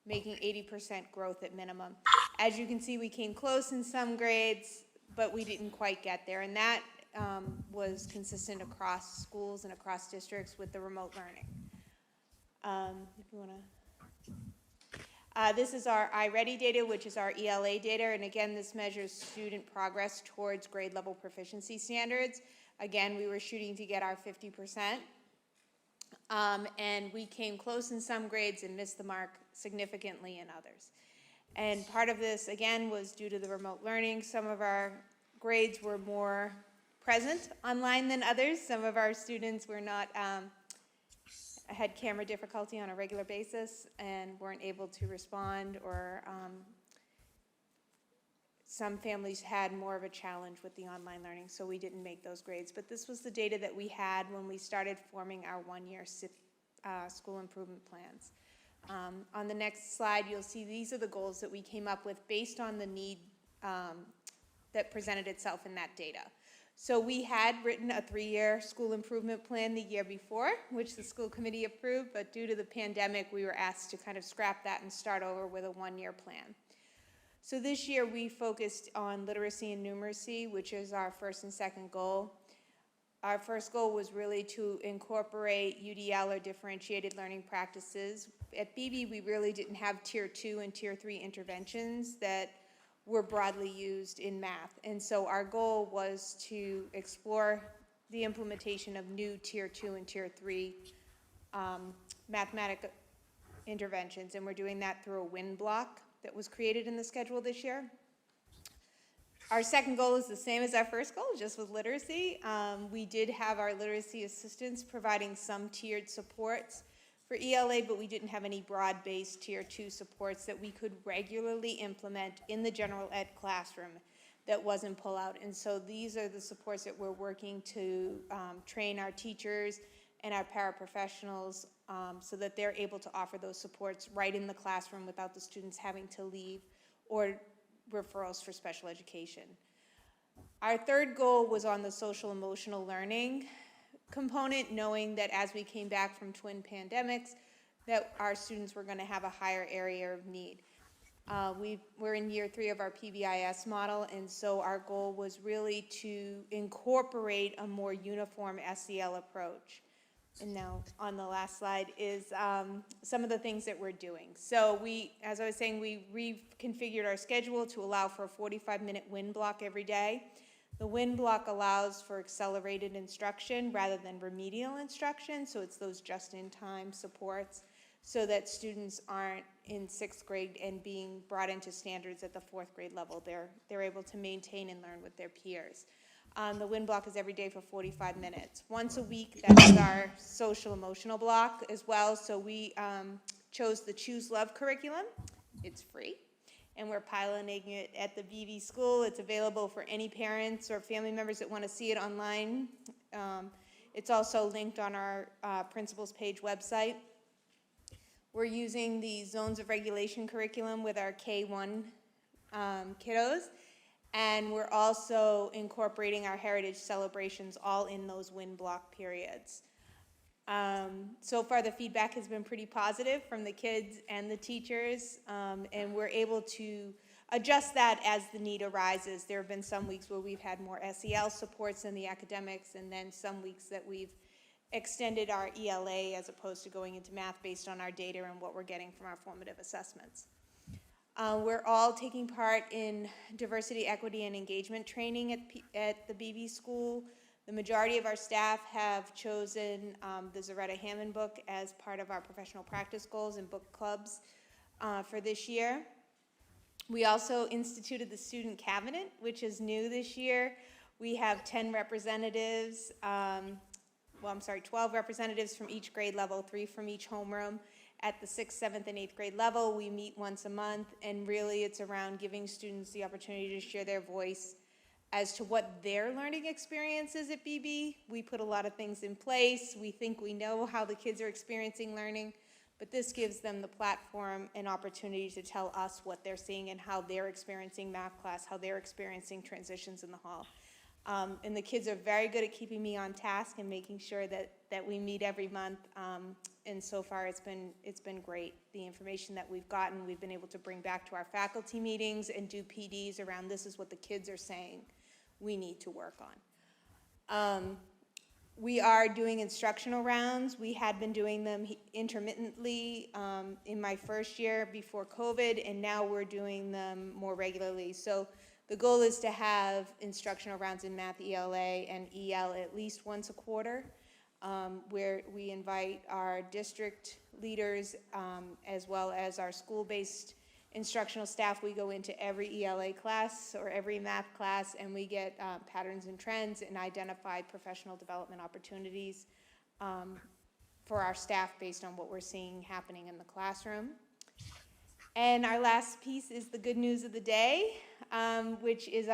making 80% growth at minimum. As you can see, we came close in some grades, but we didn't quite get there, and that was consistent across schools and across districts with the remote learning. If you wanna. This is our IReady data, which is our ELA data, and again, this measures student progress towards grade level proficiency standards. Again, we were shooting to get our 50%, and we came close in some grades and missed the mark significantly in others. And part of this, again, was due to the remote learning. Some of our grades were more present online than others. Some of our students were not, had camera difficulty on a regular basis and weren't able to respond, or some families had more of a challenge with the online learning, so we didn't make those grades. But this was the data that we had when we started forming our one-year school improvement plans. On the next slide, you'll see these are the goals that we came up with based on the need that presented itself in that data. So we had written a 3-year school improvement plan the year before, which the school committee approved, but due to the pandemic, we were asked to kind of scrap that and start over with a 1-year plan. So this year, we focused on literacy and numeracy, which is our first and second goal. Our first goal was really to incorporate UDL, or differentiated learning practices. At BB, we really didn't have tier 2 and tier 3 interventions that were broadly used in math. And so our goal was to explore the implementation of new tier 2 and tier 3 mathematic interventions. And we're doing that through a WIN block that was created in the schedule this year. Our second goal is the same as our first goal, just with literacy. We did have our literacy assistants providing some tiered supports for ELA, but we didn't have any broad-based tier 2 supports that we could regularly implement in the general ed classroom that wasn't pull out. And so these are the supports that we're working to train our teachers and our paraprofessionals so that they're able to offer those supports right in the classroom without the students having to leave, or referrals for special education. Our third goal was on the social emotional learning component, knowing that as we came back from twin pandemics, that our students were going to have a higher area of need. We're in year 3 of our PBIS model, and so our goal was really to incorporate a more uniform SEL approach. And now on the last slide is some of the things that we're doing. So as I was saying, we reconfigured our schedule to allow for a 45-minute WIN block every day. The WIN block allows for accelerated instruction rather than remedial instruction, so it's those just-in-time supports so that students aren't in 6th grade and being brought into standards at the 4th grade level. They're able to maintain and learn with their peers. The WIN block is every day for 45 minutes. Once a week, that's our social emotional block as well. So we chose the Choose Love curriculum. It's free, and we're piloting it at the BV school. It's available for any parents or family members that want to see it online. It's also linked on our principals page website. We're using the Zones of Regulation curriculum with our K-1 kiddos. And we're also incorporating our heritage celebrations all in those WIN block periods. So far, the feedback has been pretty positive from the kids and the teachers, and we're able to adjust that as the need arises. There have been some weeks where we've had more SEL supports in the academics, and then some weeks that we've extended our ELA as opposed to going into math based on our data and what we're getting from our formative assessments. We're all taking part in diversity, equity, and engagement training at the BB school. The majority of our staff have chosen the Zaretta Hammond book as part of our professional practice goals and book clubs for this year. We also instituted the student cabinet, which is new this year. We have 10 representatives, 12 representatives from each grade level, 3 from each homeroom. At the 6th, 7th, and 8th grade level, we meet once a month, and really it's around giving students the opportunity to share their voice as to what their learning experience is at BB. We put a lot of things in place. We think we know how the kids are experiencing learning, but this gives them the platform and opportunity to tell us what they're seeing and how they're experiencing math class, how they're experiencing transitions in the hall. And the kids are very good at keeping me on task and making sure that we meet every month. And so far, it's been great. The information that we've gotten, we've been able to bring back to our faculty meetings and do PDs around this is what the kids are saying we need to work on. We are doing instructional rounds. We had been doing them intermittently in my first year before COVID, and now we're doing them more regularly. So the goal is to have instructional rounds in math, ELA, and EL at least once a quarter, where we invite our district leaders as well as our school-based instructional staff. We go into every ELA class or every math class, and we get patterns and trends and identify professional development opportunities for our staff based on what we're seeing happening in the classroom. And our last piece is the good news of the day, which is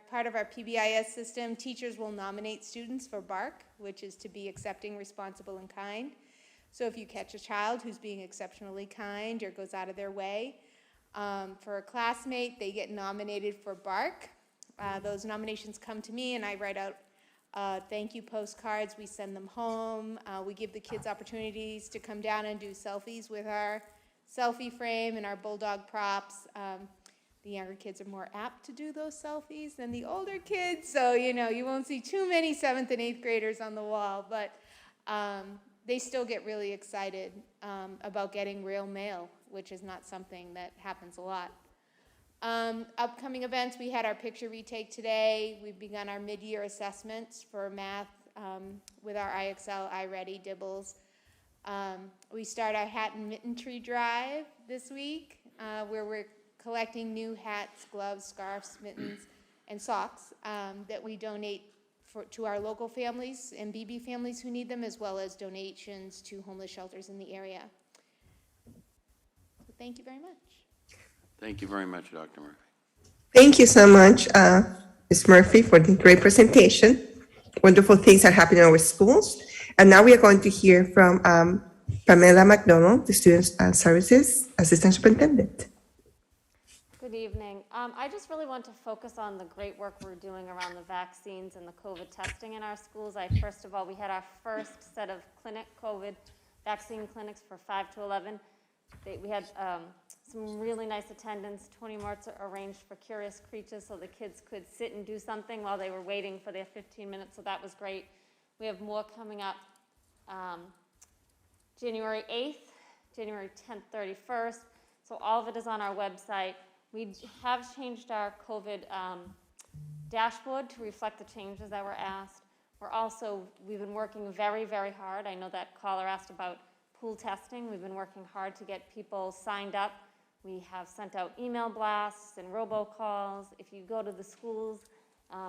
part of our PBIS system. Teachers will nominate students for BARC, which is to be accepting, responsible, and kind. So if you catch a child who's being exceptionally kind or goes out of their way for a classmate, they get nominated for BARC. Those nominations come to me, and I write out thank you postcards. We send them home. We give the kids opportunities to come down and do selfies with our selfie frame and our bulldog props. The younger kids are more apt to do those selfies than the older kids, so you won't see too many 7th and 8th graders on the wall, but they still get really excited about getting real mail, which is not something that happens a lot. Upcoming events, we had our picture retake today. We've begun our mid-year assessments for math with our IXL, IReady Dibbles. We start our hat and mitten tree drive this week, where we're collecting new hats, gloves, scarves, mittens, and socks that we donate to our local families and BB families who need them, as well as donations to homeless shelters in the area. So thank you very much. Thank you very much, Dr. Murphy. Thank you so much, Ms. Murphy, for the great presentation. Wonderful things are happening in our schools. And now we are going to hear from Pamela McDonald, the Student Services Assistant Superintendent. Good evening. I just really want to focus on the great work we're doing around the vaccines and the COVID testing in our schools. First of all, we had our first set of COVID vaccine clinics for 5 to 11. We had some really nice attendance. Tony Martz arranged for Curious Creatures so the kids could sit and do something while they were waiting for their 15 minutes, so that was great. We have more coming up January 8th, January 10th, 31st, so all of it is on our website. We have changed our COVID dashboard to reflect the changes that were asked. We've been working very, very hard. I know that caller asked about pool testing. We've been working hard to get people signed up. We have sent out email blasts and robocalls. If you go to the schools,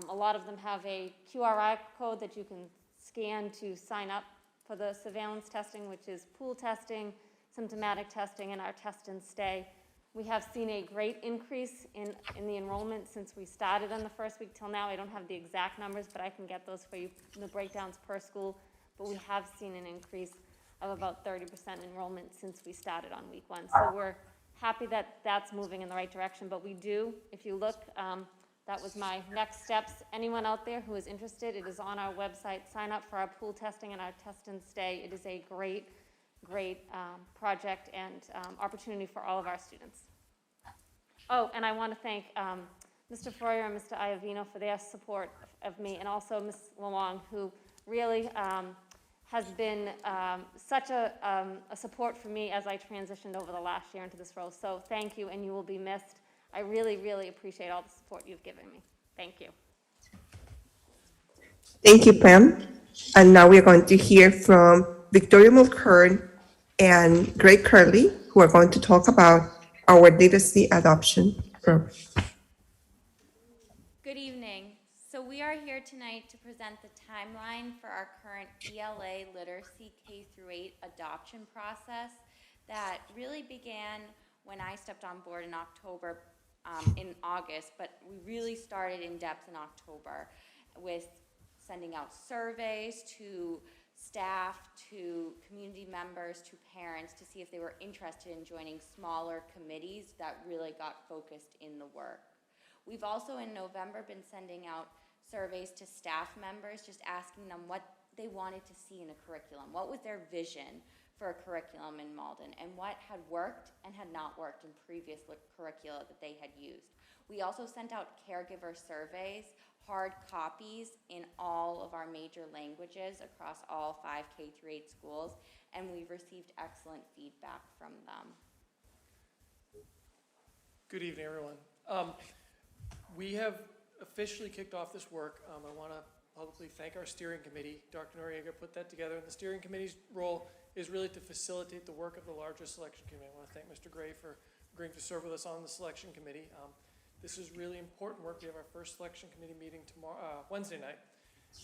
a lot of them have a QR code that you can scan to sign up for the surveillance testing, which is pool testing, symptomatic testing, and our test and stay. We have seen a great increase in the enrollment since we started on the first week till now. I don't have the exact numbers, but I can get those for you, the breakdowns per school. But we have seen an increase of about 30% enrollment since we started on week 1. So we're happy that that's moving in the right direction. But we do, if you look, that was my next steps. Anyone out there who is interested, it is on our website. Sign up for our pool testing and our test and stay. It is a great project and opportunity for all of our students. Oh, and I want to thank Mr. Froio and Mr. Iovino for their support of me, and also Ms. Luang, who really has been such a support for me as I transitioned over the last year into this role. So thank you, and you will be missed. I really, really appreciate all the support you've given me. Thank you. Thank you, Pam. And now we are going to hear from Victoria Mulkern and Greg Curley, who are going to talk about our literacy adoption program. Good evening. So we are here tonight to present the timeline for our current ELA literacy K-8 adoption process that really began when I stepped on board in October, in August, but we really started in depth in October with sending out surveys to staff, to community members, to parents to see if they were interested in joining smaller committees that really got focused in the work. We've also in November been sending out surveys to staff members, just asking them what they wanted to see in a curriculum. What was their vision for a curriculum in Malden, and what had worked and had not worked in previous curricula that they had used. We also sent out caregiver surveys, hard copies in all of our major languages across all 5 K-8 schools, and we've received excellent feedback from them. Good evening, everyone. We have officially kicked off this work. I want to publicly thank our steering committee. Dr. Noriega put that together, and the steering committee's role is really to facilitate the work of the larger selection committee. I want to thank Mr. Gray for agreeing to serve with us on the selection committee. This is really important work. We have our first selection committee meeting tomorrow, Wednesday night,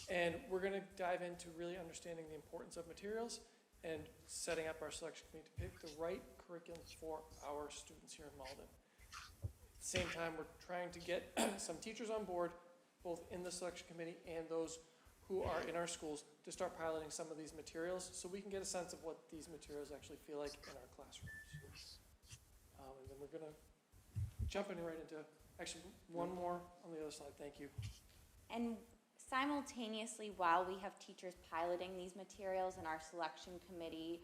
and we're going to dive into really understanding the importance of materials and setting up our selection committee to pick the right curriculum for our students here in Malden. At the same time, we're trying to get some teachers on board, both in the selection committee and those who are in our schools, to start piloting some of these materials so we can get a sense of what these materials actually feel like in our classrooms. And then we're going to jump right into, actually, one more on the other slide. Thank you. And simultaneously, while we have teachers piloting these materials and our selection committee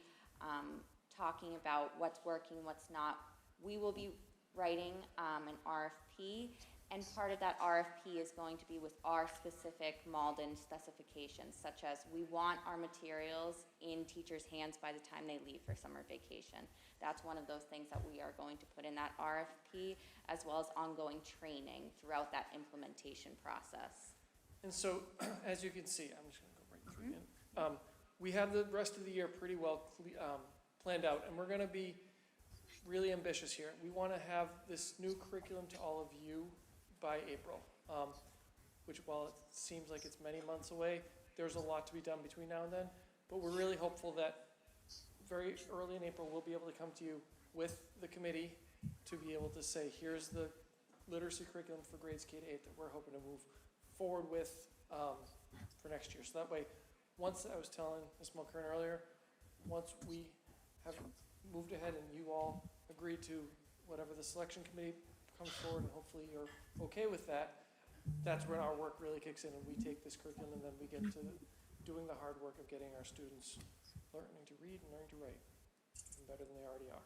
talking about what's working, what's not, we will be writing an RFP, and part of that RFP is going to be with our specific Malden specifications, such as we want our materials in teachers' hands by the time they leave for summer vacation. That's one of those things that we are going to put in that RFP, as well as ongoing training throughout that implementation process. And so, as you can see, I'm just going to go right through again. We have the rest of the year pretty well planned out, and we're going to be really ambitious here. We want to have this new curriculum to all of you by April, which, while it seems like it's many months away, there's a lot to be done between now and then. But we're really hopeful that very early in April, we'll be able to come to you with the committee to be able to say, here's the literacy curriculum for grades K-8 that we're hoping to move forward with for next year. So that way, once I was telling Ms. Mulkern earlier, once we have moved ahead and you all agree to whatever the selection committee comes forward, and hopefully you're okay with that, that's when our work really kicks in, and we take this curriculum and then we get to doing the hard work of getting our students learning to read and learning to write even better than they already are.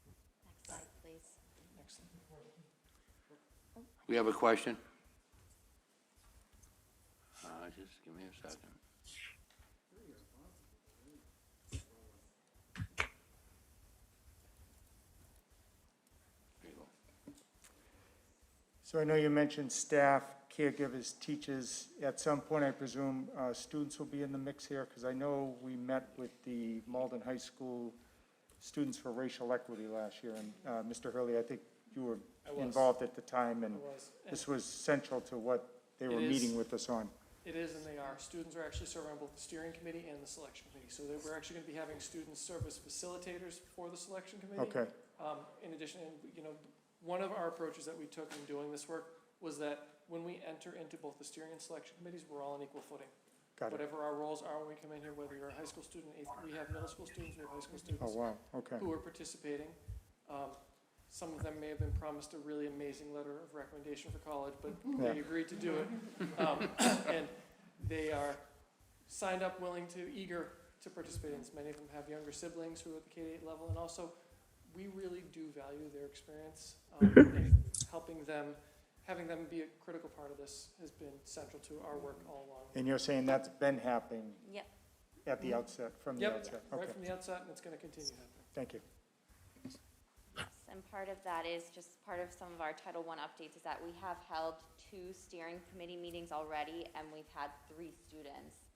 Next slide, please. Next slide. We have a question? Just give me a second. So I know you mentioned staff, caregivers, teachers. At some point, I presume students will be in the mix here, because I know we met with the Malden High School Students for Racial Equity last year, and Mr. Hurley, I think you were involved at the time, and this was central to what they were meeting with us on. It is, and they are. Students are actually serving on both the steering committee and the selection committee. So we're actually going to be having students serve as facilitators for the selection committee. Okay. In addition, you know, one of our approaches that we took in doing this work was that when we enter into both the steering and selection committees, we're all on equal footing. Got it. Whatever our roles are when we come in here, whether you're a high school student, we have middle school students, we have high school students. Oh, wow, okay. Who are participating. Some of them may have been promised a really amazing letter of recommendation for college, but they agreed to do it. And they are signed up, eager to participate in this. Many of them have younger siblings who are at the K-8 level, and also we really do value their experience, and having them be a critical part of this has been central to our work all along. And you're saying that's been happening Yep. at the outset, from the outset? Right Okay. from the outset, and it's going to continue happening. Thank you. And part of that is just part of some of our Title I updates is that we have held 2 steering committee meetings already, and we've had 3 students,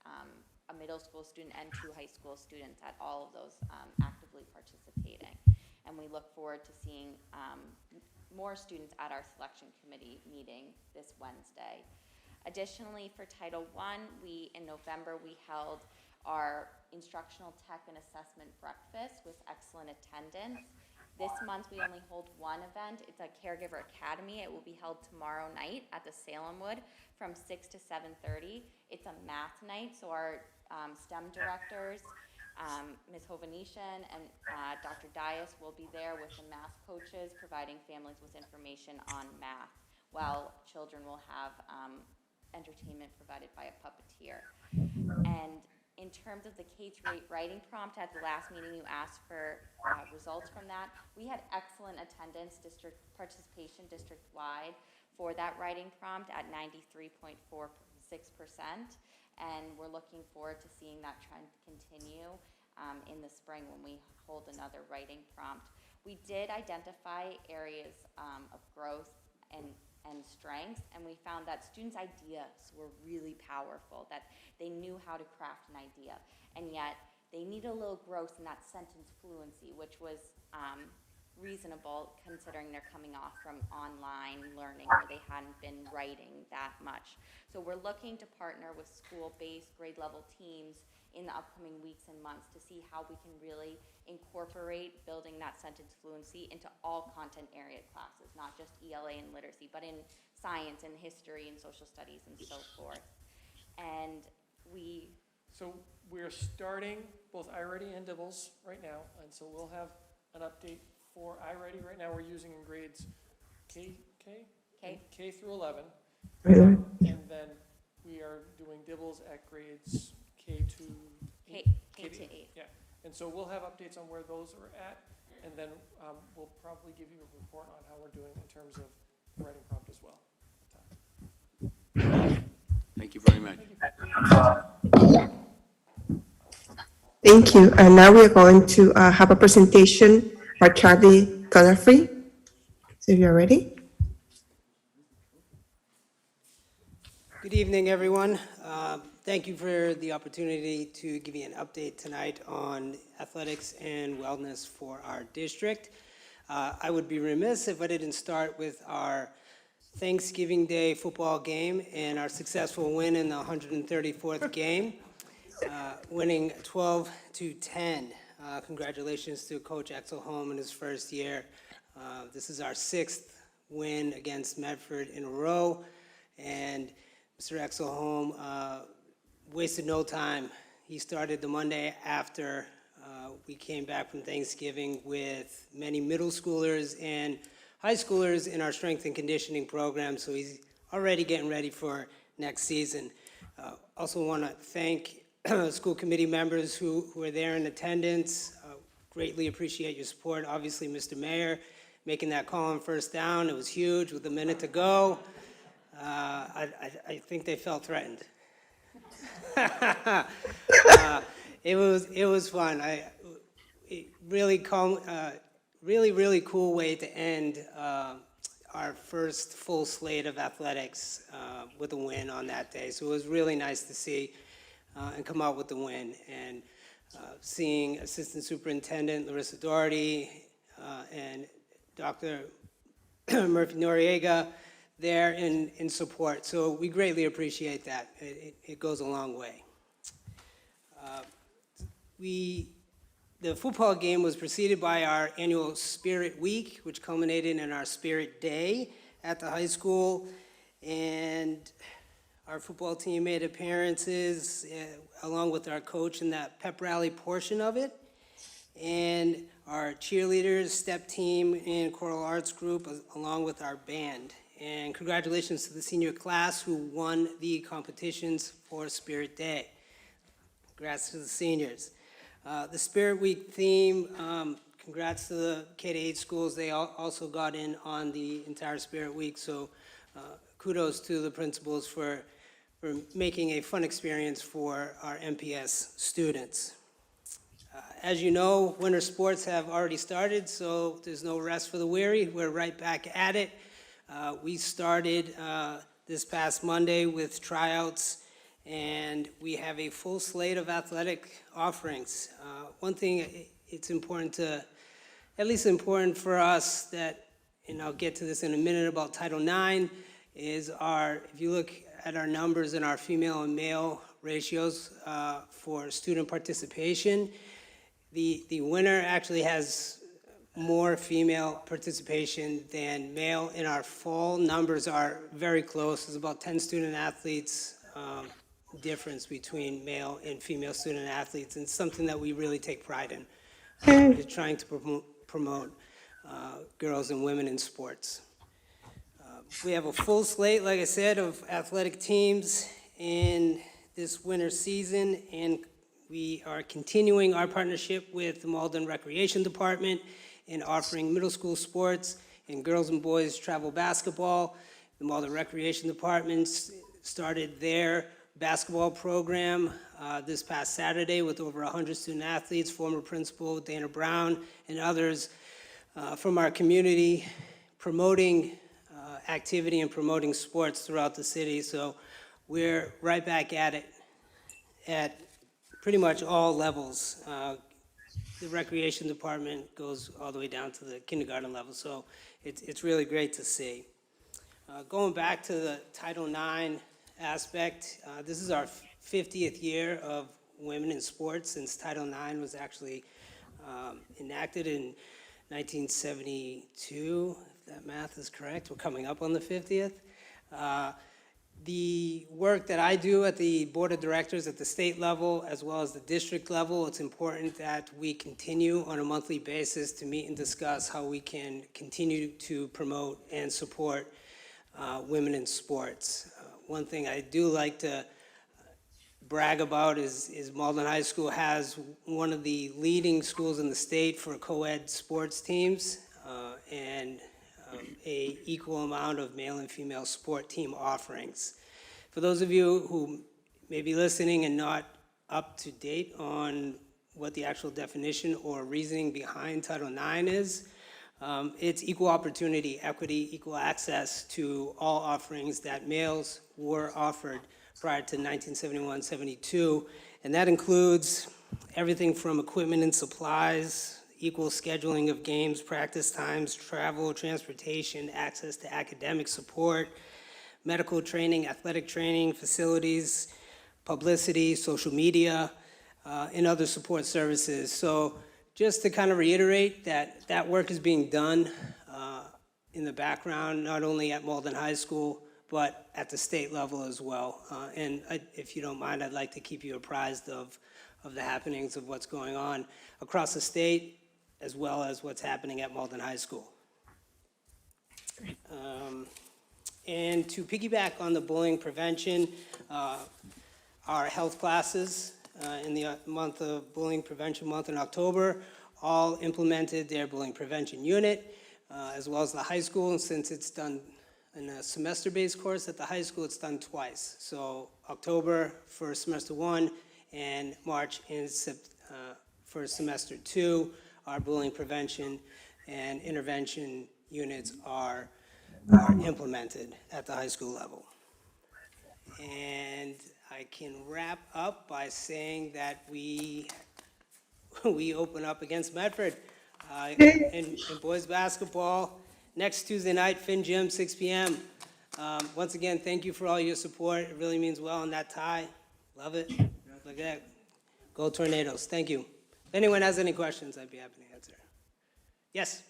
a middle school student and 2 high school students at all of those actively participating. And we look forward to seeing more students at our selection committee meeting this Wednesday. Additionally, for Title I, in November, we held our instructional tech and assessment breakfast with excellent attendance. This month, we only hold one event. It's a Caregiver Academy. It will be held tomorrow night at the Salemwood from 6 to 7:30. It's a math night, so our STEM directors, Ms. Hovanesian and Dr. Dias will be there with the math coaches, providing families with information on math. while children will have entertainment provided by a puppeteer. And in terms of the K-8 writing prompt, at the last meeting you asked for results from that. We had excellent attendance, district participation district-wide for that writing prompt at 93.46%. And we're looking forward to seeing that trend continue in the spring when we hold another writing prompt. We did identify areas of growth and strengths, and we found that students' ideas were really powerful, that they knew how to craft an idea, and yet they need a little growth in that sentence fluency, which was reasonable considering they're coming off from online learning where they hadn't been writing that much. So we're looking to partner with school-based grade level teams in the upcoming weeks and months to see how we can really incorporate building that sentence fluency into all content area classes, not just ELA and literacy, but in science and history and social studies and so forth. And So we're starting both IReady and DIBELS right now, and so we'll have an update for IReady. Right now we're using in grades K through 11. And then we are doing DIBELS at grades K to 8. Yeah, and so we'll have updates on where those are at, and then we'll probably give you a report on how we're doing in terms of writing prompt as well. Thank you very much. Thank you. And now we are going to have a presentation by Charlie Godfrey. So if you're ready. Good evening, everyone. Thank you for the opportunity to give you an update tonight on athletics and wellness for our district. I would be remiss if I didn't start with our Thanksgiving Day football game and our successful win in the 134th game, winning 12-10. Congratulations to Coach Exelholm in his first year. This is our 6th win against Medford in a row, and Mr. Exelholm wasted no time. He started the Monday after we came back from Thanksgiving with many middle schoolers and high schoolers in our strength and conditioning program, so he's already getting ready for next season. Also want to thank school committee members who are there in attendance. Greatly appreciate your support. Obviously, Mr. Mayor, making that call on first down, it was huge with a minute to go. I think they felt threatened. It was fun. Really cool way to end our first full slate of athletics with a win on that day. So it was really nice to see and come out with the win. And seeing Assistant Superintendent Larissa Doherty and Dr. Murphy Noriega there in support. So we greatly appreciate that. It goes a long way. The football game was preceded by our annual Spirit Week, which culminated in our Spirit Day at the high school. And our football team made appearances along with our coach in that pep rally portion of it. And our cheerleaders, step team, and choral arts group, along with our band. And congratulations to the senior class who won the competitions for Spirit Day. Congrats to the seniors. The Spirit Week theme, congrats to the K-8 schools. They also got in on the entire Spirit Week, so kudos to the principals for making a fun experience for our MPS students. As you know, winter sports have already started, so there's no rest for the weary. We're right back at it. We started this past Monday with tryouts, and we have a full slate of athletic offerings. One thing it's important at least important for us that, and I'll get to this in a minute about Title IX, is if you look at our numbers and our female and male ratios for student participation, the winner actually has more female participation than male, and our fall numbers are very close. There's about 10 student athletes difference between male and female student athletes, and something that we really take pride in, is trying to promote girls and women in sports. We have a full slate, like I said, of athletic teams in this winter season, and we are continuing our partnership with the Malden Recreation Department in offering middle school sports and girls and boys travel basketball. The Malden Recreation Department started their basketball program this past Saturday with over 100 student athletes, former principal Dana Brown, and others from our community promoting activity and promoting sports throughout the city. So we're right back at it at pretty much all levels. The recreation department goes all the way down to the kindergarten level, so it's really great to see. Going back to the Title IX aspect, this is our 50th year of women in sports since Title IX was actually enacted in 1972, if that math is correct. We're coming up on the 50th. The work that I do at the Board of Directors at the state level as well as the district level, it's important that we continue on a monthly basis to meet and discuss how we can continue to promote and support women in sports. One thing I do like to brag about is Malden High School has one of the leading schools in the state for co-ed sports teams and a equal amount of male and female sport team offerings. For those of you who may be listening and not up to date on what the actual definition or reasoning behind Title IX is, it's equal opportunity, equity, equal access to all offerings that males were offered prior to 1971-72, and that includes everything from equipment and supplies, equal scheduling of games, practice times, travel, transportation, access to academic support, medical training, athletic training, facilities, publicity, social media, and other support services. So just to kind of reiterate that that work is being done in the background, not only at Malden High School, but at the state level as well. And if you don't mind, I'd like to keep you apprised of the happenings of what's going on across the state, as well as what's happening at Malden High School. And to piggyback on the bullying prevention, our health classes in the month of Bullying Prevention Month in October all implemented their bullying prevention unit, as well as the high school. And since it's done in a semester-based course at the high school, it's done twice. So October for semester 1 and March for semester 2, our bullying prevention and intervention units are implemented at the high school level. And I can wrap up by saying that we open up against Medford in boys basketball next Tuesday night, Finn Gym, 6 p.m. Once again, thank you for all your support. It really means well in that tie. Love it. Look at that. Go Tornadoes. Thank you. If anyone has any questions, I'd be happy to answer. Yes?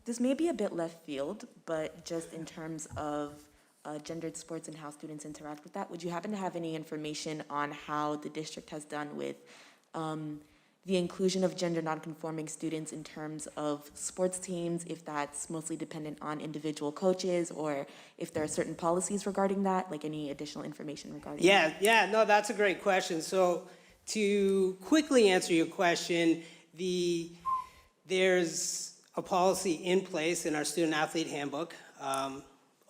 This may be a bit left field, but just in terms of gendered sports and how students interact with that, would you happen to have any information on how the district has done with the inclusion of gender nonconforming students in terms of sports teams, if that's mostly dependent on individual coaches, or if there are certain policies regarding that, like any additional information regarding that? Yeah, no, that's a great question. So to quickly answer your question, there's a policy in place in our student athlete handbook,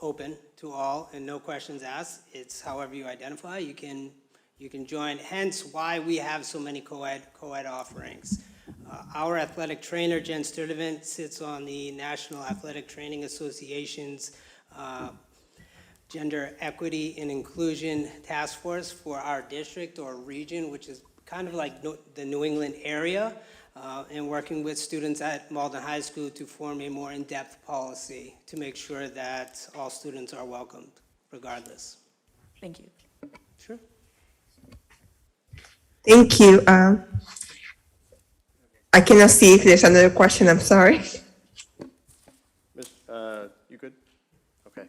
open to all and no questions asked. It's however you identify, you can join, hence why we have so many co-ed offerings. Our athletic trainer, Jen Sturdivant, sits on the National Athletic Training Association's Gender Equity and Inclusion Task Force for our district or region, which is kind of like the New England area, and working with students at Malden High School to form a more in-depth policy to make sure that all students are welcomed regardless. Thank you. Sure. Thank you. I cannot see if there's another question. I'm sorry. You good? Okay.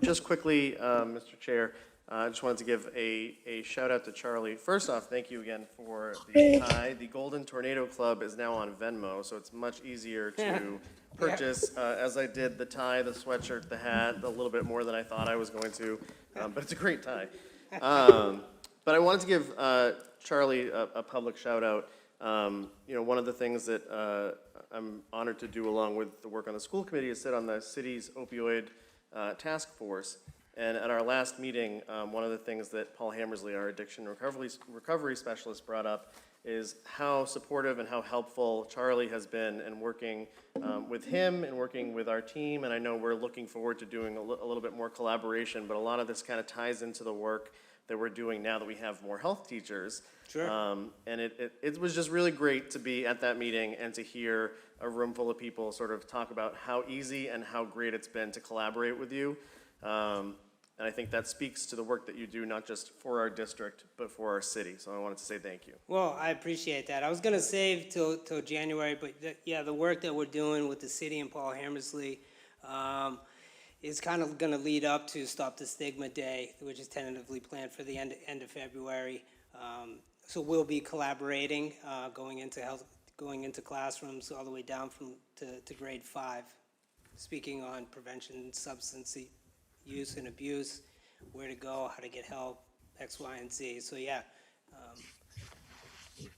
Just quickly, Mr. Chair, I just wanted to give a shout out to Charlie. First off, thank you again for the tie. The Golden Tornado Club is now on Venmo, so it's much easier to purchase, as I did the tie, the sweatshirt, the hat, a little bit more than I thought I was going to, but it's a great tie. But I wanted to give Charlie a public shout out. You know, one of the things that I'm honored to do along with the work on the school committee is sit on the city's opioid task force. And at our last meeting, one of the things that Paul Hammersley, our addiction recovery specialist, brought up is how supportive and how helpful Charlie has been in working with him and working with our team. And I know we're looking forward to doing a little bit more collaboration, but a lot of this kind of ties into the work that we're doing now that we have more health teachers. Sure. And it was just really great to be at that meeting and to hear a room full of people sort of talk about how easy and how great it's been to collaborate with you. And I think that speaks to the work that you do, not just for our district, but for our city. So I wanted to say thank you. Well, I appreciate that. I was going to save till January, but yeah, the work that we're doing with the city and Paul Hammersley is kind of going to lead up to Stop the Stigma Day, which is tentatively planned for the end of February. So we'll be collaborating, going into classrooms all the way down to grade 5, speaking on prevention, substance use and abuse, where to go, how to get help, X, Y, and Z. So yeah,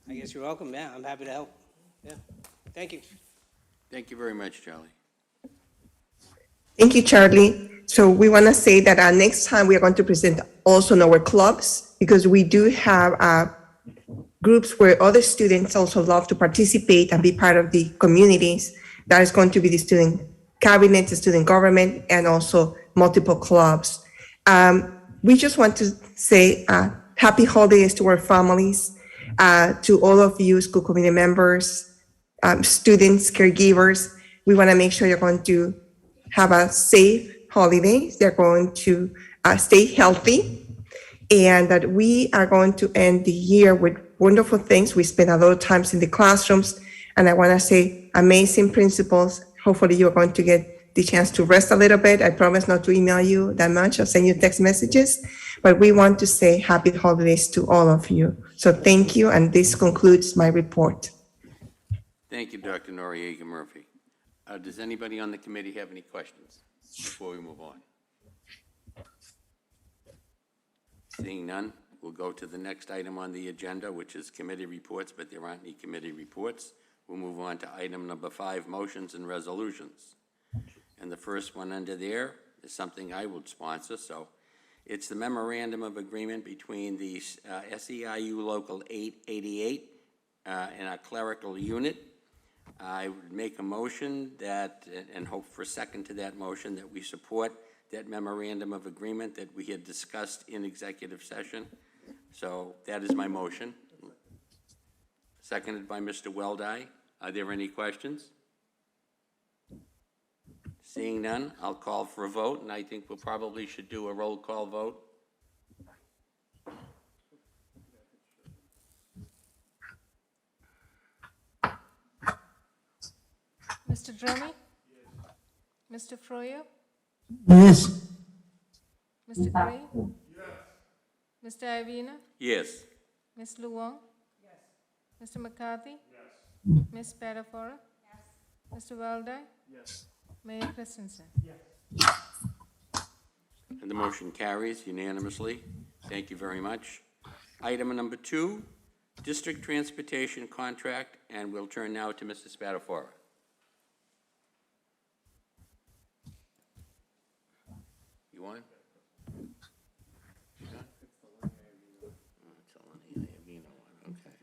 I guess you're welcome. Yeah, I'm happy to help. Yeah, thank you. Thank you very much, Charlie. Thank you, Charlie. So we want to say that next time we are going to present also in our clubs, because we do have groups where other students also love to participate and be part of the communities. That is going to be the student cabinet, the student government, and also multiple clubs. We just want to say happy holidays to our families, to all of you school committee members, students, caregivers. We want to make sure you're going to have a safe holiday. They're going to stay healthy, and that we are going to end the year with wonderful things. We spend a lot of times in the classrooms, and I want to say amazing principals. Hopefully you're going to get the chance to rest a little bit. I promise not to email you that much. I'll send you text messages, but we want to say happy holidays to all of you. So thank you, and this concludes my report. Thank you, Dr. Noriega Murphy. Does anybody on the committee have any questions before we move on? Seeing none, we'll go to the next item on the agenda, which is committee reports, but there aren't any committee reports. We'll move on to item number 5, motions and resolutions. And the first one under there is something I would sponsor. So it's the memorandum of agreement between the SEIU Local 888 and our clerical unit. I would make a motion that, and hope for a second to that motion, that we support that memorandum of agreement that we had discussed in executive session. So that is my motion. Seconded by Mr. Weldai. Are there any questions? Seeing none, I'll call for a vote, and I think we probably should do a roll call vote. Mr. Drummy? Mr. Froio? Yes. Mr. Gray? Mr. Iovino? Yes. Ms. Luang? Mr. McCarthy? Ms. Spadafora? Mr. Weldai? Mayor Christensen? And the motion carries unanimously. Thank you very much. Item number 2, district transportation contract, and we'll turn now to Mr. Spadafora. You want? You got it? It's the Iovino one, okay.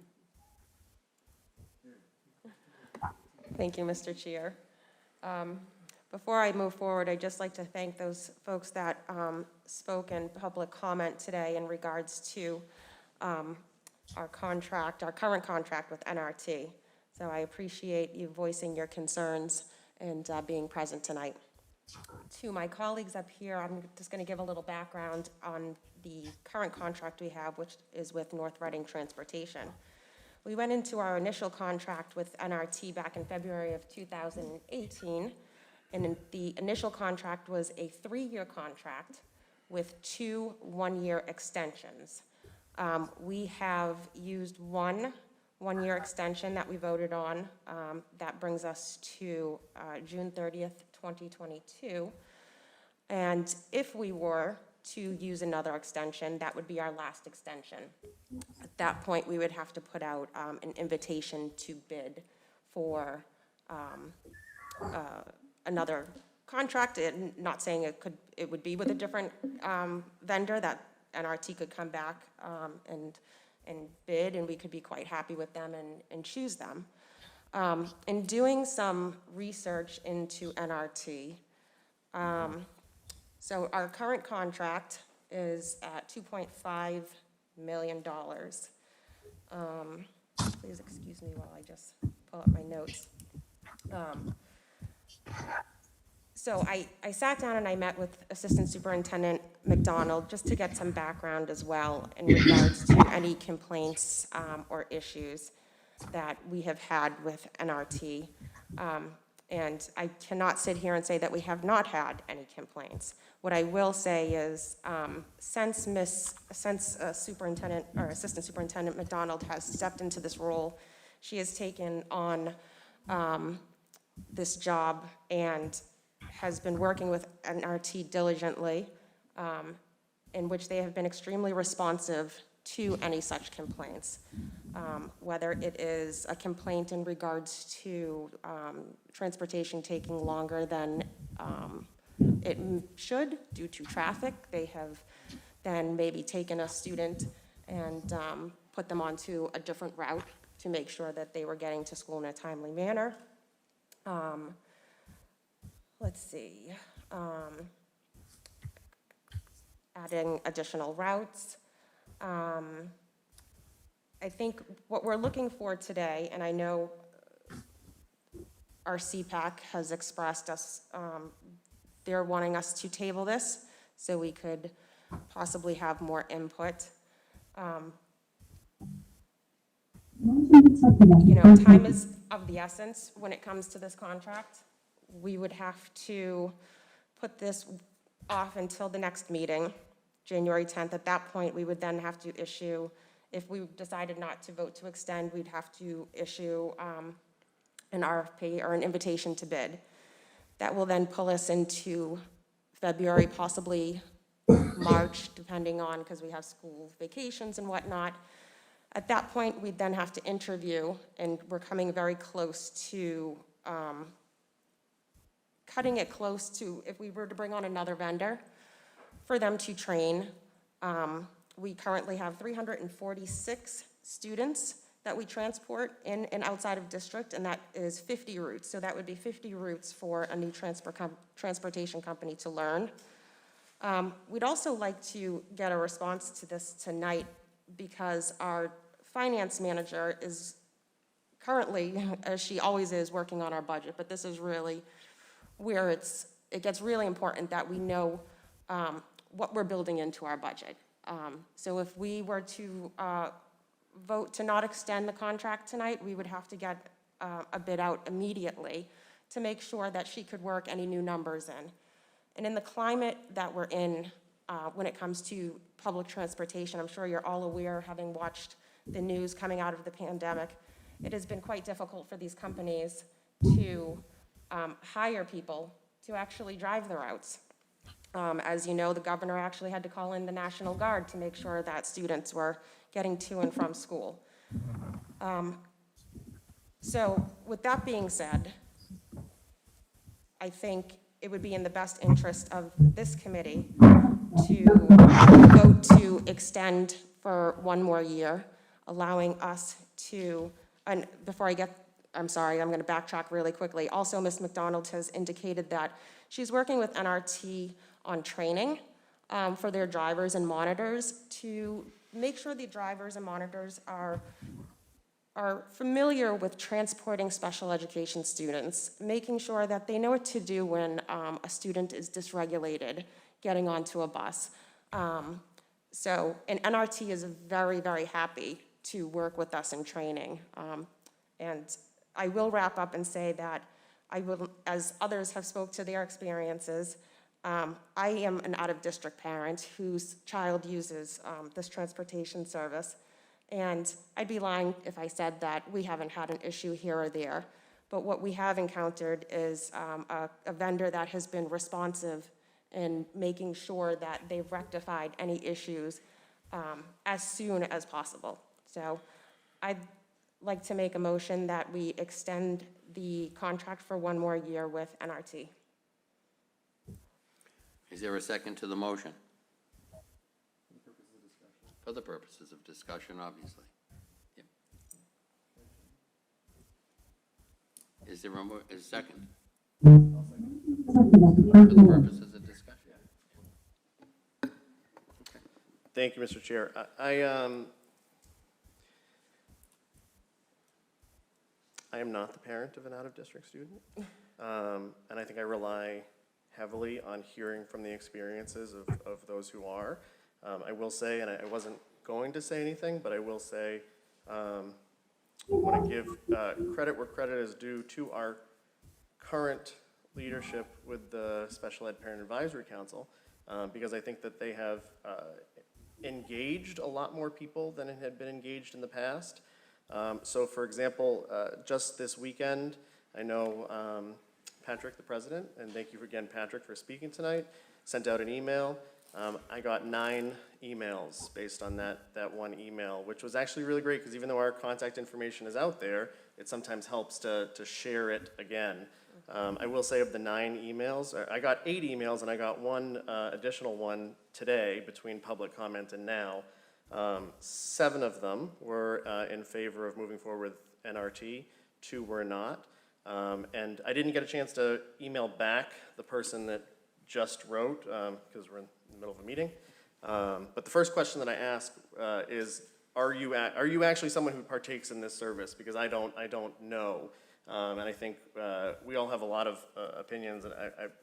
Thank you, Mr. Chair. Before I move forward, I'd just like to thank those folks that spoke in public comment today in regards to our contract, our current contract with NRT. So I appreciate you voicing your concerns and being present tonight. To my colleagues up here, I'm just going to give a little background on the current contract we have, which is with North Reading Transportation. We went into our initial contract with NRT back in February of 2018, and the initial contract was a 3-year contract with 2 one-year extensions. We have used one-year extension that we voted on. That brings us to June 30th, 2022. And if we were to use another extension, that would be our last extension. At that point, we would have to put out an invitation to bid for another contract. And not saying it would be with a different vendor, that NRT could come back and bid, and we could be quite happy with them and choose them. In doing some research into NRT, so our current contract is at $2.5 million. Please excuse me while I just pull up my notes. So I sat down and I met with Assistant Superintendent McDonald just to get some background as well in regards to any complaints or issues that we have had with NRT. And I cannot sit here and say that we have not had any complaints. What I will say is, since Superintendent or Assistant Superintendent McDonald has stepped into this role, she has taken on this job and has been working with NRT diligently, in which they have been extremely responsive to any such complaints. Whether it is a complaint in regards to transportation taking longer than it should due to traffic, they have then maybe taken a student and put them onto a different route to make sure that they were getting to school in a timely manner. Let's see, adding additional routes. I think what we're looking for today, and I know our CPAC has expressed us, they're wanting us to table this so we could possibly have more input. You know, time is of the essence when it comes to this contract. We would have to put this off until the next meeting, January 10th. At that point, we would then have to issue, if we decided not to vote to extend, we'd have to issue an RFP or an invitation to bid. That will then pull us into February, possibly March, depending on, because we have school vacations and whatnot. At that point, we'd then have to interview, and we're coming very close to cutting it close to, if we were to bring on another vendor for them to train. We currently have 346 students that we transport in and outside of district, and that is 50 routes. So that would be 50 routes for a new transportation company to learn. We'd also like to get a response to this tonight because our finance manager is currently, as she always is, working on our budget, but this is really where it gets really important that we know what we're building into our budget. So if we were to vote to not extend the contract tonight, we would have to get a bid out immediately to make sure that she could work any new numbers in. And in the climate that we're in when it comes to public transportation, I'm sure you're all aware, having watched the news coming out of the pandemic, it has been quite difficult for these companies to hire people to actually drive the routes. As you know, the governor actually had to call in the National Guard to make sure that students were getting to and from school. So with that being said, I think it would be in the best interest of this committee to vote to extend for one more year, allowing us to, and before I get, I'm sorry, I'm going to backtrack really quickly. Also, Ms. McDonald has indicated that she's working with NRT on training for their drivers and monitors to make sure the drivers and monitors are familiar with transporting special education students, making sure that they know what to do when a student is dysregulated getting onto a bus. And NRT is very, very happy to work with us in training. And I will wrap up and say that I will, as others have spoke to their experiences, I am an out-of-district parent whose child uses this transportation service, and I'd be lying if I said that we haven't had an issue here or there. But what we have encountered is a vendor that has been responsive in making sure that they've rectified any issues as soon as possible. So I'd like to make a motion that we extend the contract for one more year with NRT. Is there a second to the motion? For the purposes of discussion, obviously. Yeah. Is there a second? For the purposes of discussion. Thank you, Mr. Chair. I am not the parent of an out-of-district student, and I think I rely heavily on hearing from the experiences of those who are. I will say, and I wasn't going to say anything, but I will say, I want to give credit where credit is due to our current leadership with the Special Ed Parent Advisory Council, because I think that they have engaged a lot more people than it had been engaged in the past. So for example, just this weekend, I know Patrick, the president, and thank you again, Patrick, for speaking tonight, sent out an email. I got 9 emails based on that one email, which was actually really great, because even though our contact information is out there, it sometimes helps to share it again. I will say of the 9 emails, I got 8 emails, and I got one additional one today between public comment and now. 7 of them were in favor of moving forward with NRT, 2 were not. And I didn't get a chance to email back the person that just wrote, because we're in the middle of a meeting. But the first question that I asked is, are you actually someone who partakes in this service? Because I don't know. And I think we all have a lot of opinions, and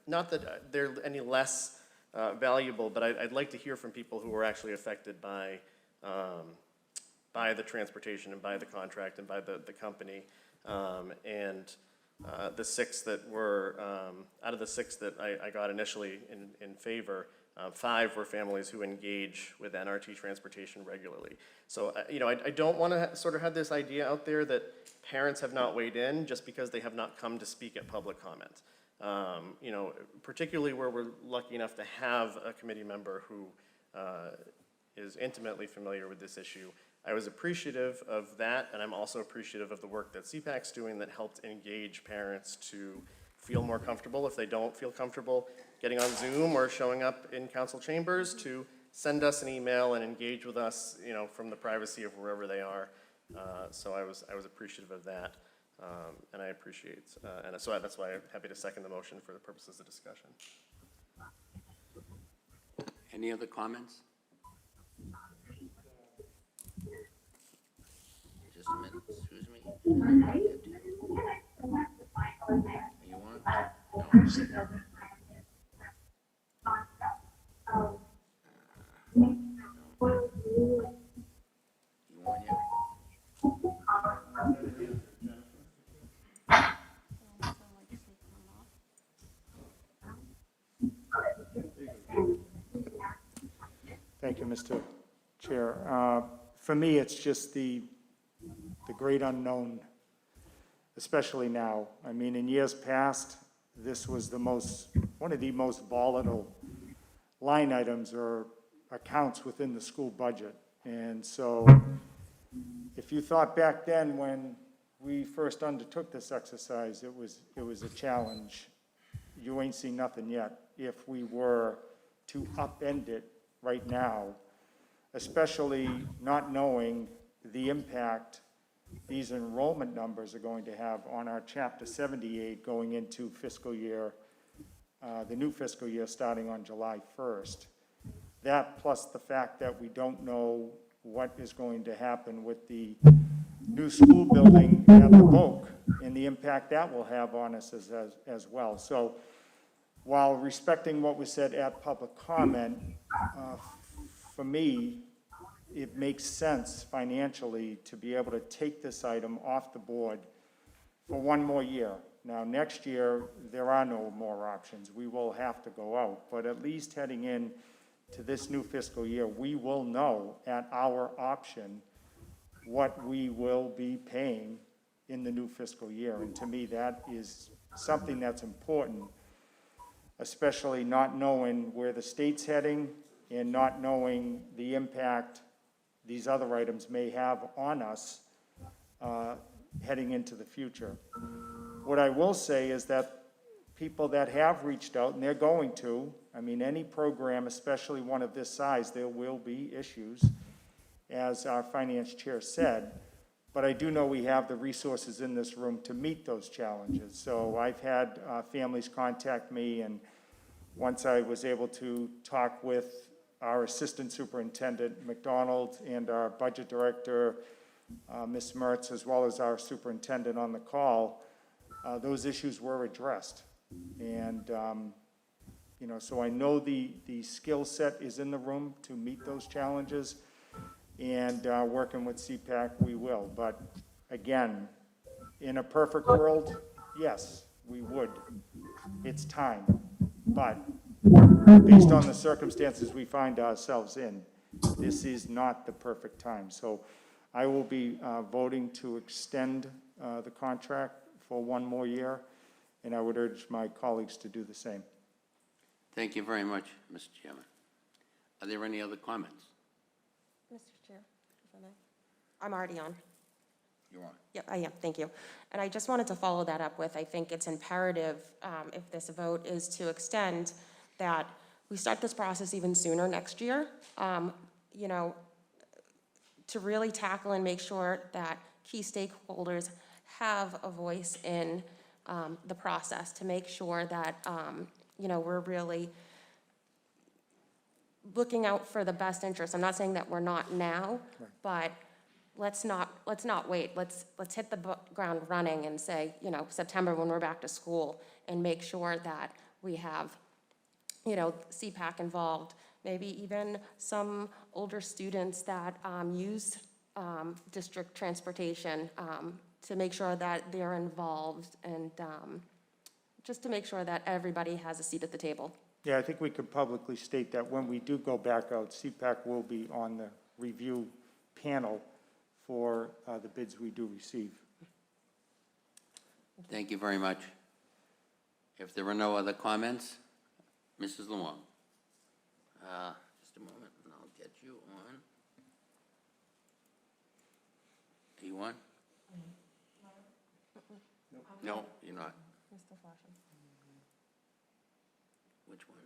not that they're any less valuable, but I'd like to hear from people who are actually affected by the transportation and by the contract and by the company. The 6 that were, out of the 6 that I got initially in favor, 5 were families who engage with NRT transportation regularly. So, I don't want to sort of have this idea out there that parents have not weighed in just because they have not come to speak at public comment. Particularly where we're lucky enough to have a committee member who is intimately familiar with this issue. I was appreciative of that, and I'm also appreciative of the work that CPAC's doing that helped engage parents to feel more comfortable if they don't feel comfortable getting on Zoom or showing up in council chambers, to send us an email and engage with us, from the privacy of wherever they are. So I was appreciative of that, and I appreciate, and so that's why I'm happy to second the motion for the purposes of discussion. Any other comments? Just a minute, excuse me. You want? You want yet? Thank you, Mr. Chair. For me, it's just the great unknown, especially now. I mean, in years past, this was one of the most volatile line items or accounts within the school budget. And so if you thought back then when we first undertook this exercise, it was a challenge. You ain't seen nothing yet. If we were to upend it right now, especially not knowing the impact these enrollment numbers are going to have on our Chapter 78 going into fiscal year, the new fiscal year starting on July 1st. That plus the fact that we don't know what is going to happen with the new school building at the Voc and the impact that will have on us as well. So while respecting what was said at public comment, for me, it makes sense financially to be able to take this item off the board for one more year. Now, next year, there are no more options. We will have to go out, but at least heading in to this new fiscal year, we will know at our option what we will be paying in the new fiscal year. And to me, that is something that's important, especially not knowing where the state's heading and not knowing the impact these other items may have on us heading into the future. What I will say is that people that have reached out, and they're going to, I mean, any program, especially one of this size, there will be issues, as our finance chair said, but I do know we have the resources in this room to meet those challenges. So I've had families contact me, and once I was able to talk with our Assistant Superintendent, McDonald, and our Budget Director, Ms. Mertz, as well as our Superintendent on the call, those issues were addressed. And, you know, so I know the skill set is in the room to meet those challenges, and working with CPAC, we will. But again, in a perfect world, yes, we would. It's time. But based on the circumstances we find ourselves in, this is not the perfect time. So I will be voting to extend the contract for one more year, and I would urge my colleagues to do the same. Thank you very much, Mr. Chairman. Are there any other comments? Mr. Chair, if I may. I'm already on. You're on. Yep, I am, thank you. And I just wanted to follow that up with, I think it's imperative, if this vote is to extend, that we start this process even sooner next year, you know, to really tackle and make sure that key stakeholders have a voice in the process, to make sure that, you know, we're really looking out for the best interest. I'm not saying that we're not now, but let's not wait. Let's hit the ground running and say, you know, September when we're back to school, and make sure that we have, you know, CPAC involved, maybe even some older students that use district transportation, to make sure that they're involved, and just to make sure that everybody has a seat at the table. Yeah, I think we could publicly state that when we do go back out, CPAC will be on the review panel for the bids we do receive. Thank you very much. If there are no other comments, Mrs. Luang. Just a moment, and I'll get you on. Are you on? No, you're not. Which one?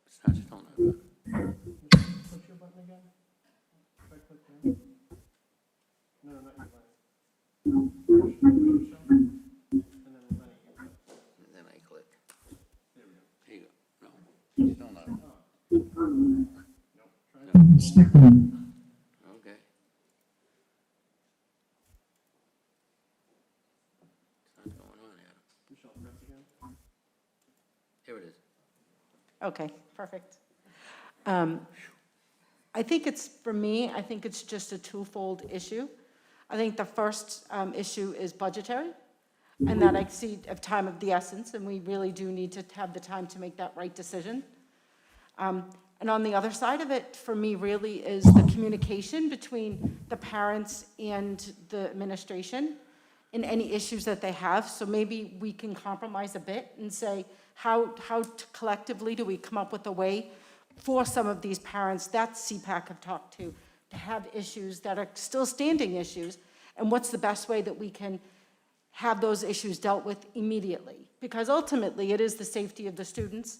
It's not still not on. Push your button again. If I click there. No, not your button. Push, and then let it go. And then I click. There we go. There you go. No, still not on. Nope. Try it. Okay. It's not going on here. Michelle, press again. Here it is. Okay, perfect. I think it's, for me, I think it's just a twofold issue. I think the first issue is budgetary, and that I see of time of the essence, and we really do need to have the time to make that right decision. And on the other side of it, for me, really is the communication between the parents and the administration in any issues that they have. So maybe we can compromise a bit and say, how collectively do we come up with a way for some of these parents that CPAC have talked to have issues that are still standing issues, and what's the best way that we can have those issues dealt with immediately? Because ultimately, it is the safety of the students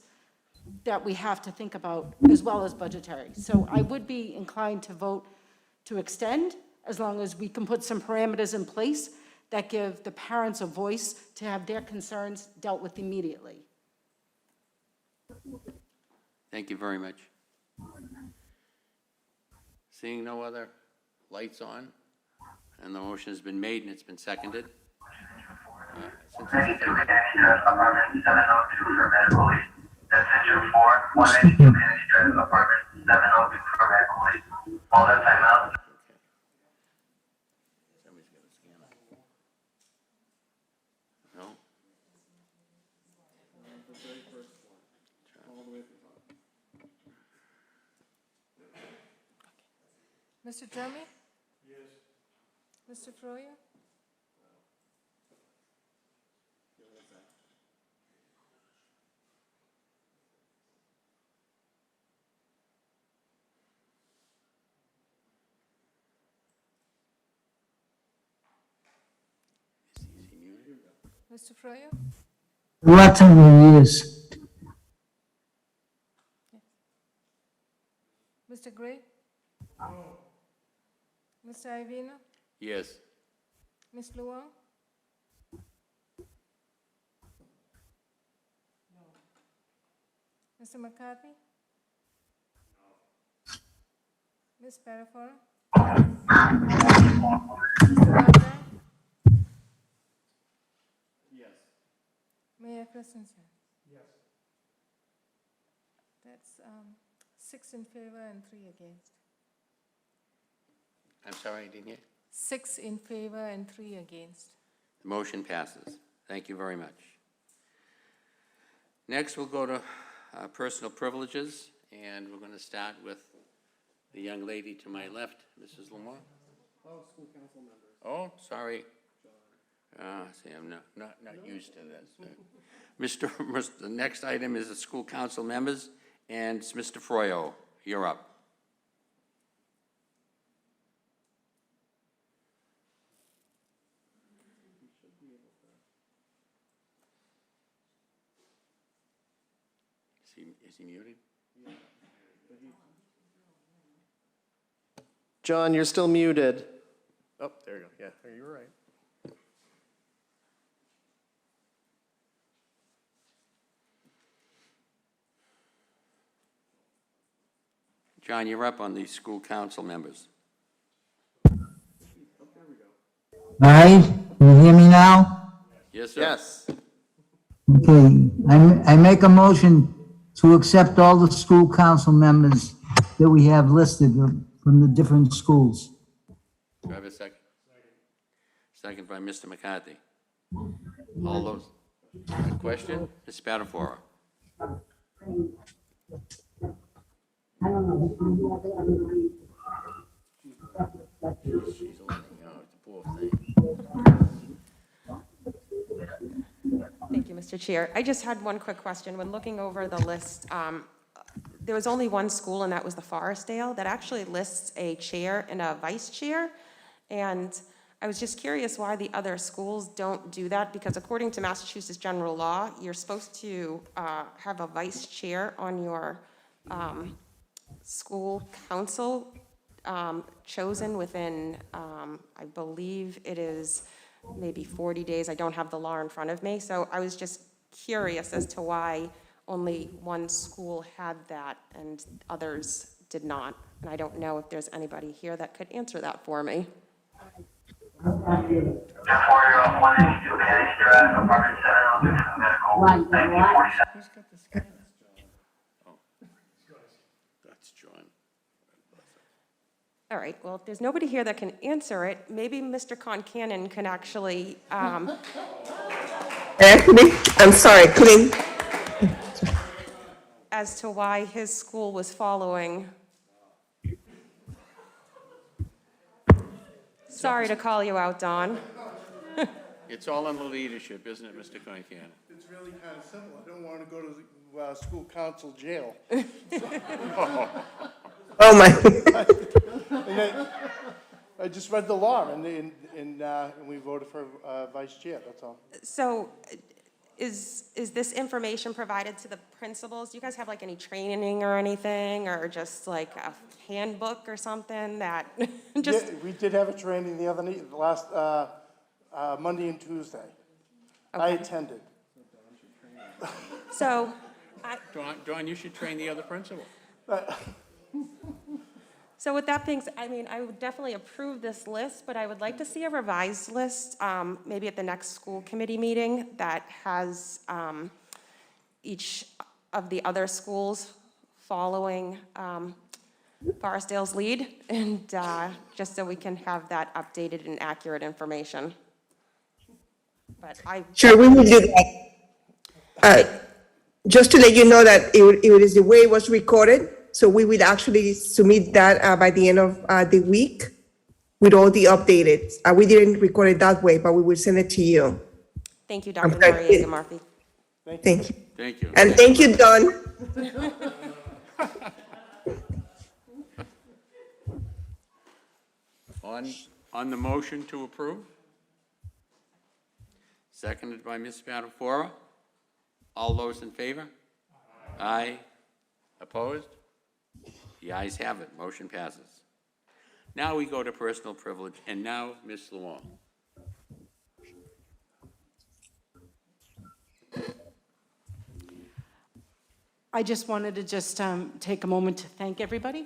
that we have to think about, as well as budgetary. So I would be inclined to vote to extend, as long as we can put some parameters in place that give the parents a voice to have their concerns dealt with immediately. Thank you very much. Seeing no other lights on, and the motion has been made and it's been seconded. Since it's a third- Apartment 702 for medical leave. That's Section 4, 192 Kennedy Drive, Apartment 702 for medical leave. All that time out. Somebody's got to scan it. Mr. Drummy? Yes. Mr. Froio? Mr. Froio? Reluctantly, yes. Mr. Gray? Mr. Iovino? Yes. Ms. Luang? Mr. McCarthy? Ms. Spadafora? Mr. Weldai? Yes. Mayor Christensen? Yes. That's 6 in favor and 3 against. I'm sorry, I didn't hear. 6 in favor and 3 against. The motion passes. Thank you very much. Next, we'll go to personal privileges, and we're going to start with the young lady to my left, Mrs. Lamar. Oh, school council members. Oh, sorry. See, I'm not used to this. The next item is the school council members, and it's Mr. Froio. You're up. Is he muted? John, you're still muted. Oh, there you go. Yeah, you were right. John, you're up on the school council members. All right, can you hear me now? Yes, sir. Yes. Okay, I make a motion to accept all the school council members that we have listed from the different schools. Do I have a second? Second by Mr. McCarthy. All those, question? Ms. Spadafora. She's letting out, the poor thing. Thank you, Mr. Chair. I just had one quick question. When looking over the list, there was only one school, and that was the Forestdale, that actually lists a chair and a vice chair. And I was just curious why the other schools don't do that, because according to Massachusetts general law, you're supposed to have a vice chair on your school council chosen within, I believe it is maybe 40 days. I don't have the law in front of me. So I was just curious as to why only one school had that and others did not. And I don't know if there's anybody here that could answer that for me. Who's got the scanners, John? Oh, that's John. All right, well, if there's nobody here that can answer it, maybe Mr. Concanon can actually, Actually, I'm sorry, couldn't. as to why his school was following. Sorry to call you out, Don. It's all in the leadership, isn't it, Mr. Concanon? It's really kind of simple. I don't want to go to the school council jail. Oh, my. I just read the law, and we voted for vice chair, that's all. So is this information provided to the principals? Do you guys have like any training or anything, or just like a handbook or something that just? Yeah, we did have a training the other night, last Monday and Tuesday. I Okay. attended. So, Dawn, you should train the other principal. So with that being said, I mean, I would definitely approve this list, but I would like to see a revised list, maybe at the next school committee meeting, that has each of the other schools following Forestdale's lead, and just so we can have that updated and accurate information. But Sure, we will do that. Just to let you know that it is the way it was recorded, So we will actually submit that by the end of the week with all the updated. We didn't record it that way, but we will send it to you. Thank you, Dr. Noriega Murphy. Thank you. Thank you. And thank you, Don. On the motion to approve? Seconded by Ms. Spadafora. All those in favor? Aye. Opposed? The ayes have it. Motion passes. Now we go to personal privilege, and now Ms. Luang. I just wanted to take a moment to thank everybody.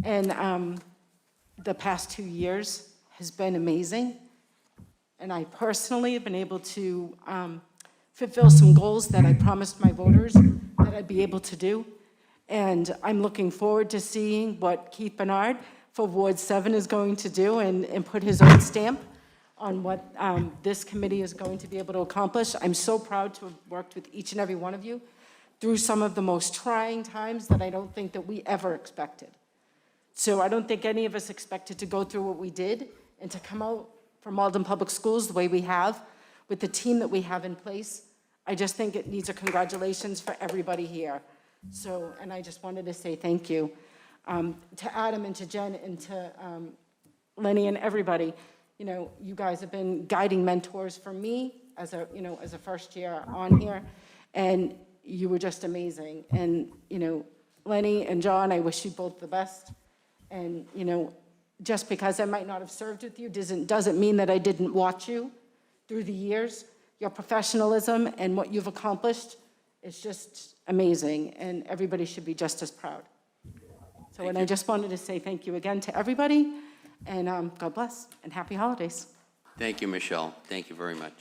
And the past 2 years has been amazing. And I personally have been able to fulfill some goals that I promised my voters that I'd be able to do. And I'm looking forward to seeing what Keith Bernard for Ward 7 is going to do and put his own stamp on what this committee is going to be able to accomplish. I'm so proud to have worked with each and every one of you through some of the most trying times that I don't think that we ever expected. So I don't think any of us expected to go through what we did and to come out from Malden Public Schools the way we have with the team that we have in place. I just think it needs a congratulations for everybody here. So, and I just wanted to say thank you to Adam and to Jen and to Lenny and everybody. You know, you guys have been guiding mentors for me as a first year on here, and you were just amazing. And, you know, Lenny and John, I wish you both the best. And, you know, just because I might not have served with you doesn't mean that I didn't watch you through the years. Your professionalism and what you've accomplished is just amazing, and everybody should be just as proud. So, and I just wanted to say thank you again to everybody, and God bless, and happy holidays. Thank you, Michelle. Thank you very much.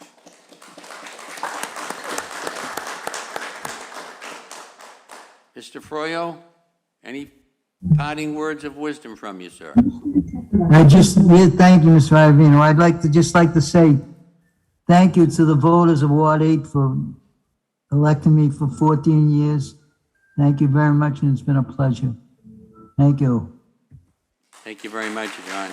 Mr. Froio, any parting words of wisdom from you, sir? Thank you, Mr. Iovino. I'd like to say thank you to the voters of Ward 8 for electing me for 14 years. Thank you very much, and it's been a pleasure. Thank you. Thank you very much, John.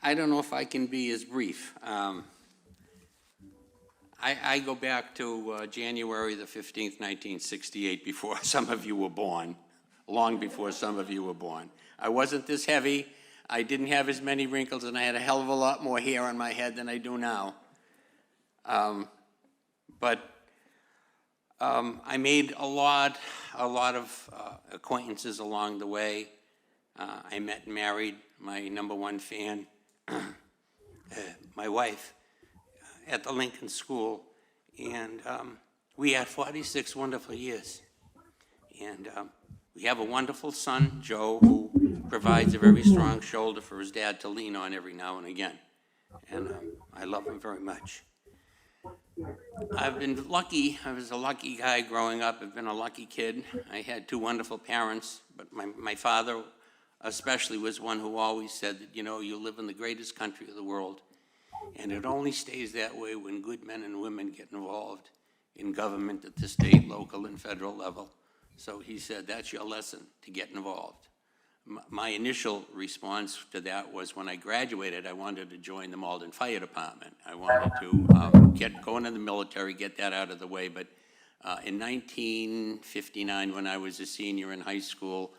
I don't know if I can be as brief. I go back to January the 15th, 1968, before some of you were born, long before some of you were born. I wasn't this heavy. I didn't have as many wrinkles, and I had a hell of a lot more hair on my head than I do now. But I made a lot of acquaintances along the way. I met and married my #1 fan, my wife, at the Lincoln School, and we had 46 wonderful years. And we have a wonderful son, Joe, who provides a very strong shoulder for his dad to lean on every now and again. And I love him very much. I've been lucky. I was a lucky guy growing up. I've been a lucky kid. I had 2 wonderful parents, but my father especially was one who always said that, you know, you live in the greatest country of the world, and it only stays that way when good men and women get involved in government at the state, local, and federal level. So he said, that's your lesson, to get involved. My initial response to that was when I graduated, I wanted to join the Malden Fire Department. I wanted to go into the military, get that out of the way. But in 1959, when I was a senior in high school,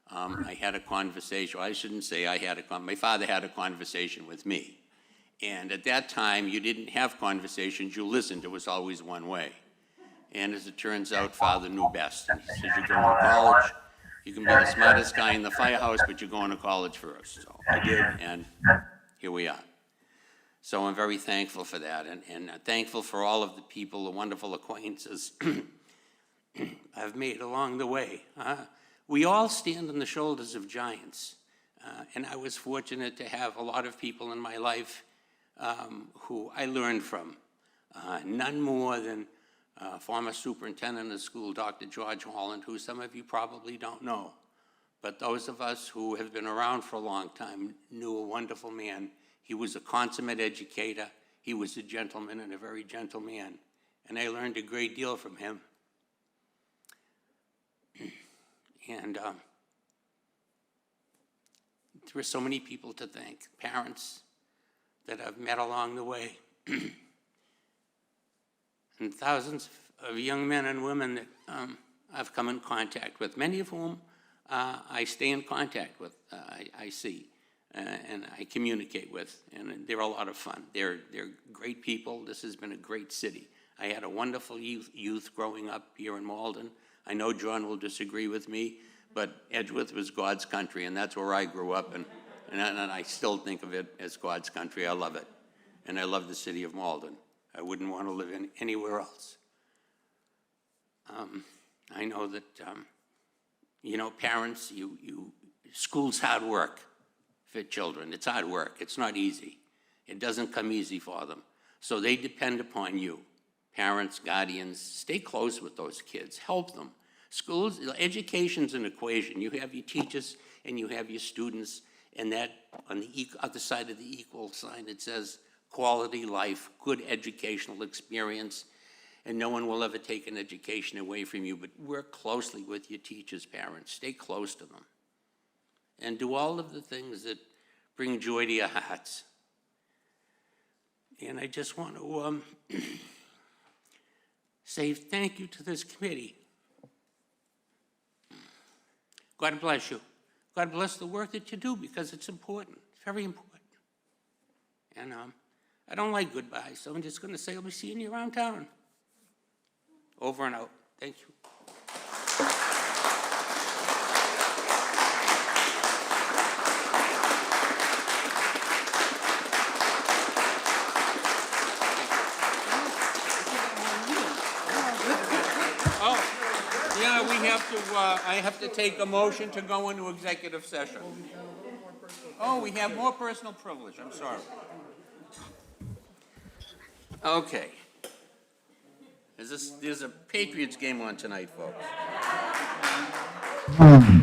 I had a conversation. Well, I shouldn't say I had my father had a conversation with me. And at that time, you didn't have conversations, you listened. It was always one way. And as it turns out, Father knew best. And he said, you're going to college. You can be the smartest guy in the firehouse, but you're going to college first. So I did, and here we are. So I'm very thankful for that, and thankful for all of the people, the wonderful acquaintances I've made along the way. We all stand on the shoulders of giants, and I was fortunate to have a lot of people in my life who I learned from. None more than former superintendent of the school, Dr. George Holland, who some of you probably don't know. But those of us who have been around for a long time knew a wonderful man. He was a consummate educator. He was a gentleman and a very gentle man. and I learned a great deal from him. And there were so many people to thank, parents that I've met along the way, and thousands of young men and women that I've come in contact with, many of whom I stay in contact with, I see, and I communicate with, and they're a lot of fun. They're great people. This has been a great city. I had a wonderful youth growing up here in Malden. I know John will disagree with me, but Edgeworth was God's country, and that's where I grew up, and I still think of it as God's country. I love it, and I love the city of Malden. I wouldn't want to live anywhere else. I know that, you know, parents, school's hard work for children. It's hard work. It's not easy. It doesn't come easy for them. So they depend upon you. Parents, guardians, stay close with those kids. Help them. Schools, education's an equation. You have your teachers and you have your students, and that on the other side of the equal sign, it says quality life, good educational experience, and no one will ever take an education away from you, but work closely with your teachers, parents. Stay close to them. And do all of the things that bring joy to your hearts. And I just want to say thank you to this committee. God bless you. God bless the work that you do, because it's important, very important. And I don't like goodbyes, so I'm just going to say I'll be seeing you around town. Over and out. Thank you. Oh, yeah, we have to, I have to take a motion to go into executive session. Oh, we have more personal privilege. I'm sorry. Okay. There's a Patriots game on tonight, folks. Okay,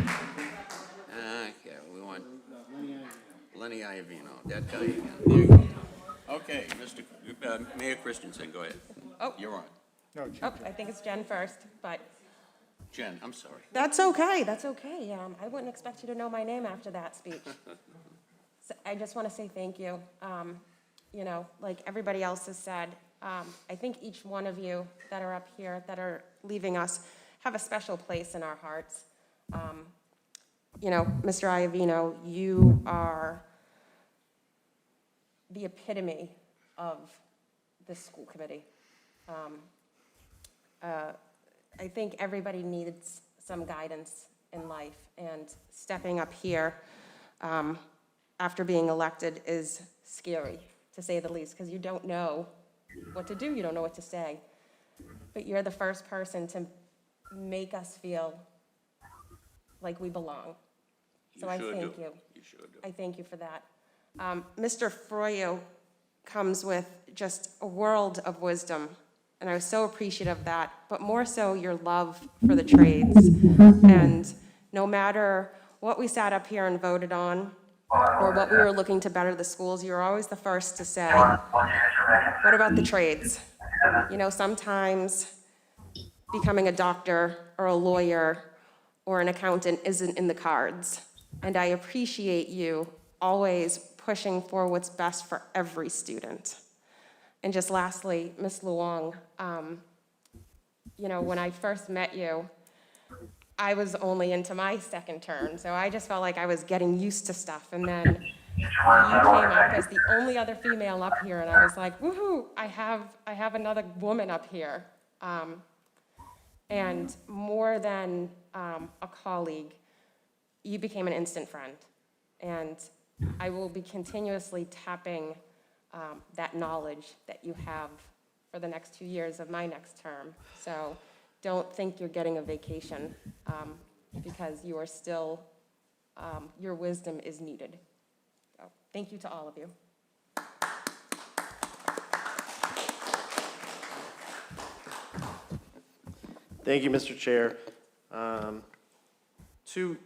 we want Lenny Iovino, that guy again. There you go. Okay, Mr. Mayor Christensen, go ahead. Oh. You're on. No, Jen. Oh, I think it's Jen first, but Jen, I'm sorry. that's okay, that's okay. I wouldn't expect you to know my name after that speech. So I just want to say thank you. You know, like everybody else has said, I think each one of you that are up here, that are leaving us, have a special place in our hearts. You know, Mr. Iovino, you are the epitome of this school committee. I think everybody needs some guidance in life, and stepping up here after being elected is scary, to say the least, because you don't know what to do, you don't know what to say. But you're the first person to make us feel like we belong. So I thank you. You sure do. I thank you for that. Mr. Froio comes with just a world of wisdom, and I was so appreciative of that, but more so your love for the trades. And no matter what we sat up here and voted on, or what we were looking to better the schools, you were always the first to say, what about the trades? You know, sometimes becoming a doctor or a lawyer or an accountant isn't in the cards. And I appreciate you always pushing for what's best for every student. And just lastly, Ms. Luang, you know, when I first met you, I was only into my second term, so I just felt like I was getting used to stuff. And then you came up as the only other female up here, and I was like, woohoo, I have another woman up here. And more than a colleague, you became an instant friend. And I will be continuously tapping that knowledge that you have for the next 2 years of my next term. So don't think you're getting a vacation, because you are still, your wisdom is needed. So thank you to all of you. Thank you, Mr. Chair. Two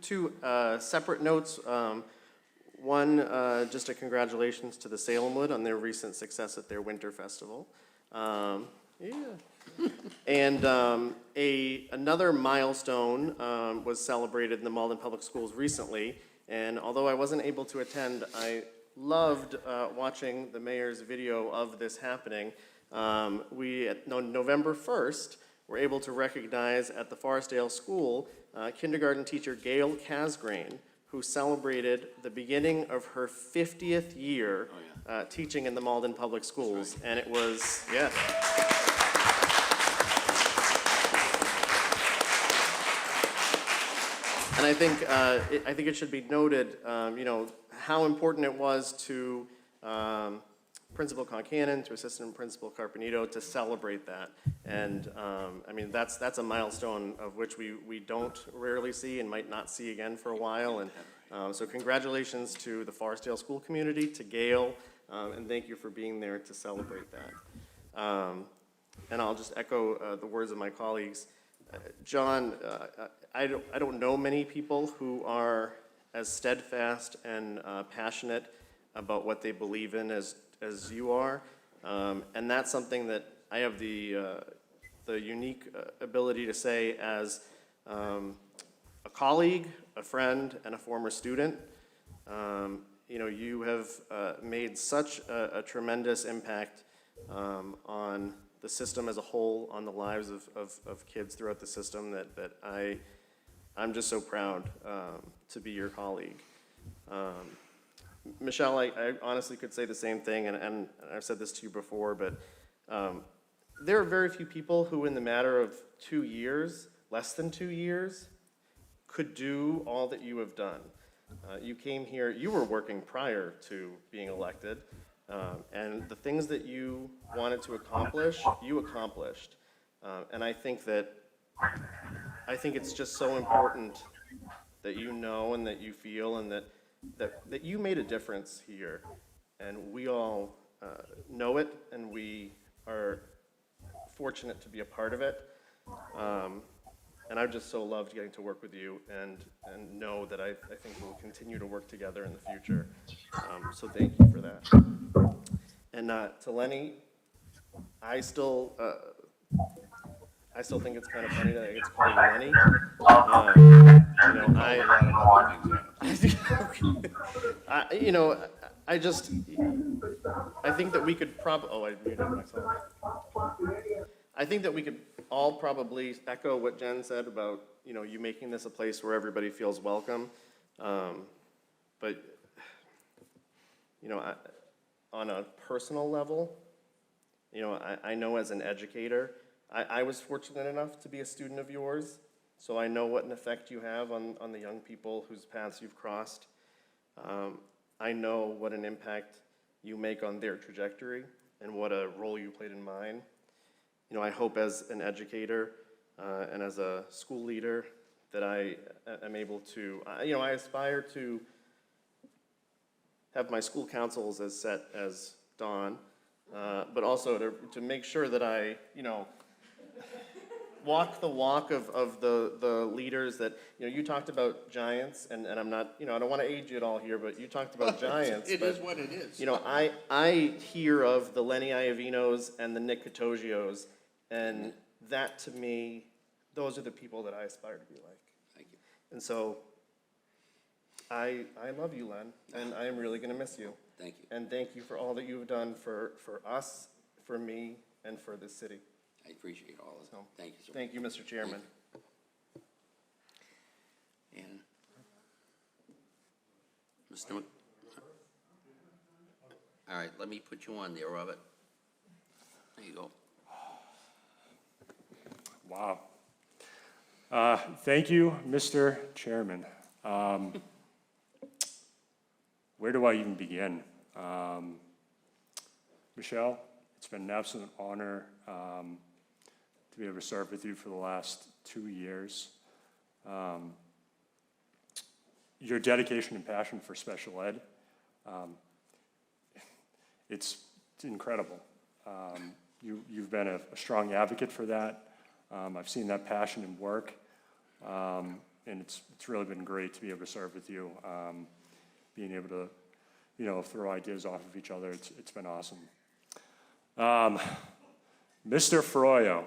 separate notes. One, just a congratulations to the Salemwood on their recent success at their winter festival. Yeah. And another milestone was celebrated in the Malden Public Schools recently. And although I wasn't able to attend, I loved watching the mayor's video of this happening. We, on November 1st, were able to recognize at the Forestdale School kindergarten teacher Gail Casgrain, who celebrated the beginning of her 50th year teaching in the Malden Public Schools. And it was, yeah. And I think it should be noted, you know, how important it was to Principal Concanon, to Assistant Principal Carpenito to celebrate that. And I mean, that's a milestone of which we don't rarely see and might not see again for a while. And so congratulations to the Forestdale school community, to Gail, and thank you for being there to celebrate that. And I'll just echo the words of my colleagues. John, I don't know many people who are as steadfast and passionate about what they believe in as you are, and that's something that I have the unique ability to say as a colleague, a friend, and a former student. You know, you have made such a tremendous impact on the system as a whole, on the lives of kids throughout the system, that I'm just so proud to be your colleague. Michelle, I honestly could say the same thing, and I've said this to you before, but there are very few people who in the matter of 2 years, less than 2 years, could do all that you have done. You came here, you were working prior to being elected, and the things that you wanted to accomplish, you accomplished. And I think it's just so important that you know and that you feel and that you made a difference here. And we all know it, and we are fortunate to be a part of it. And I've just so loved getting to work with you and know that I think we'll continue to work together in the future. So thank you for that. And to Lenny, I still think it's kind of funny that it's called Lenny. You know, I think that we could I muted myself. I think that we could all probably echo what Jen said about, you know, you making this a place where everybody feels welcome. But, you know, on a personal level, you know, I know as an educator, I was fortunate enough to be a student of yours, so I know what an effect you have on the young people whose paths you've crossed. I know what an impact you make on their trajectory and what a role you played in mine. You know, I hope as an educator and as a school leader that I am able to, you know, I aspire to have my school councils as set as Dawn, but also to make sure that I, you know, walk the walk of the leaders that, you know, you talked about giants, and I'm not, you know, I don't want to age you at all here, but you talked about giants. It is what it is. You know, I hear of the Lenny Iovinos and the Nick Catogios, and that to me, those are the people that I aspire to be like. Thank you. And so, I love you, Len, and I am really going to miss you. Thank you. And thank you for all that you've done for us, for me, and for this city. I appreciate all of it. Thank you so much. Thank you, Mr. Chairman. And Mr. All right, let me put you on there, Robert. There you go. Wow. Thank you, Mr. Chairman. Where do I even begin? Michelle, it's been an absolute honor to be able to serve with you for the last 2 years. Your dedication and passion for special ed, it's incredible. You've been a strong advocate for that. I've seen that passion in work, and it's really been great to be able to serve with you. Being able to, you know, throw ideas off of each other, it's been awesome. Mr. Froio,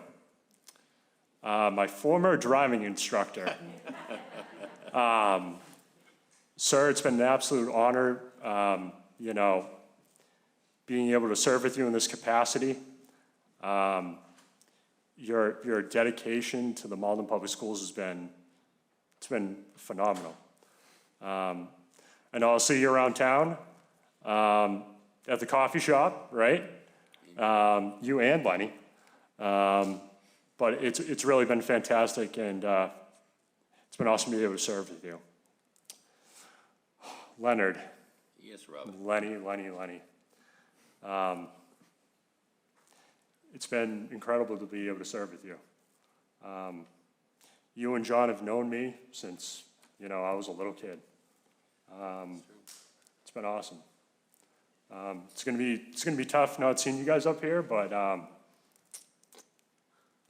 my former driving instructor. Sir, it's been an absolute honor, you know, being able to serve with you in this capacity. Your dedication to the Malden Public Schools has been, it's been phenomenal. I know I'll see you around town, at the coffee shop, right? You and Lenny. But it's really been fantastic, and it's been awesome to be able to serve with you. Leonard. Yes, Robert. Lenny. It's been incredible to be able to serve with you. You and John have known me since, you know, I was a little kid. It's been awesome. It's gonna be tough not seeing you guys up here, but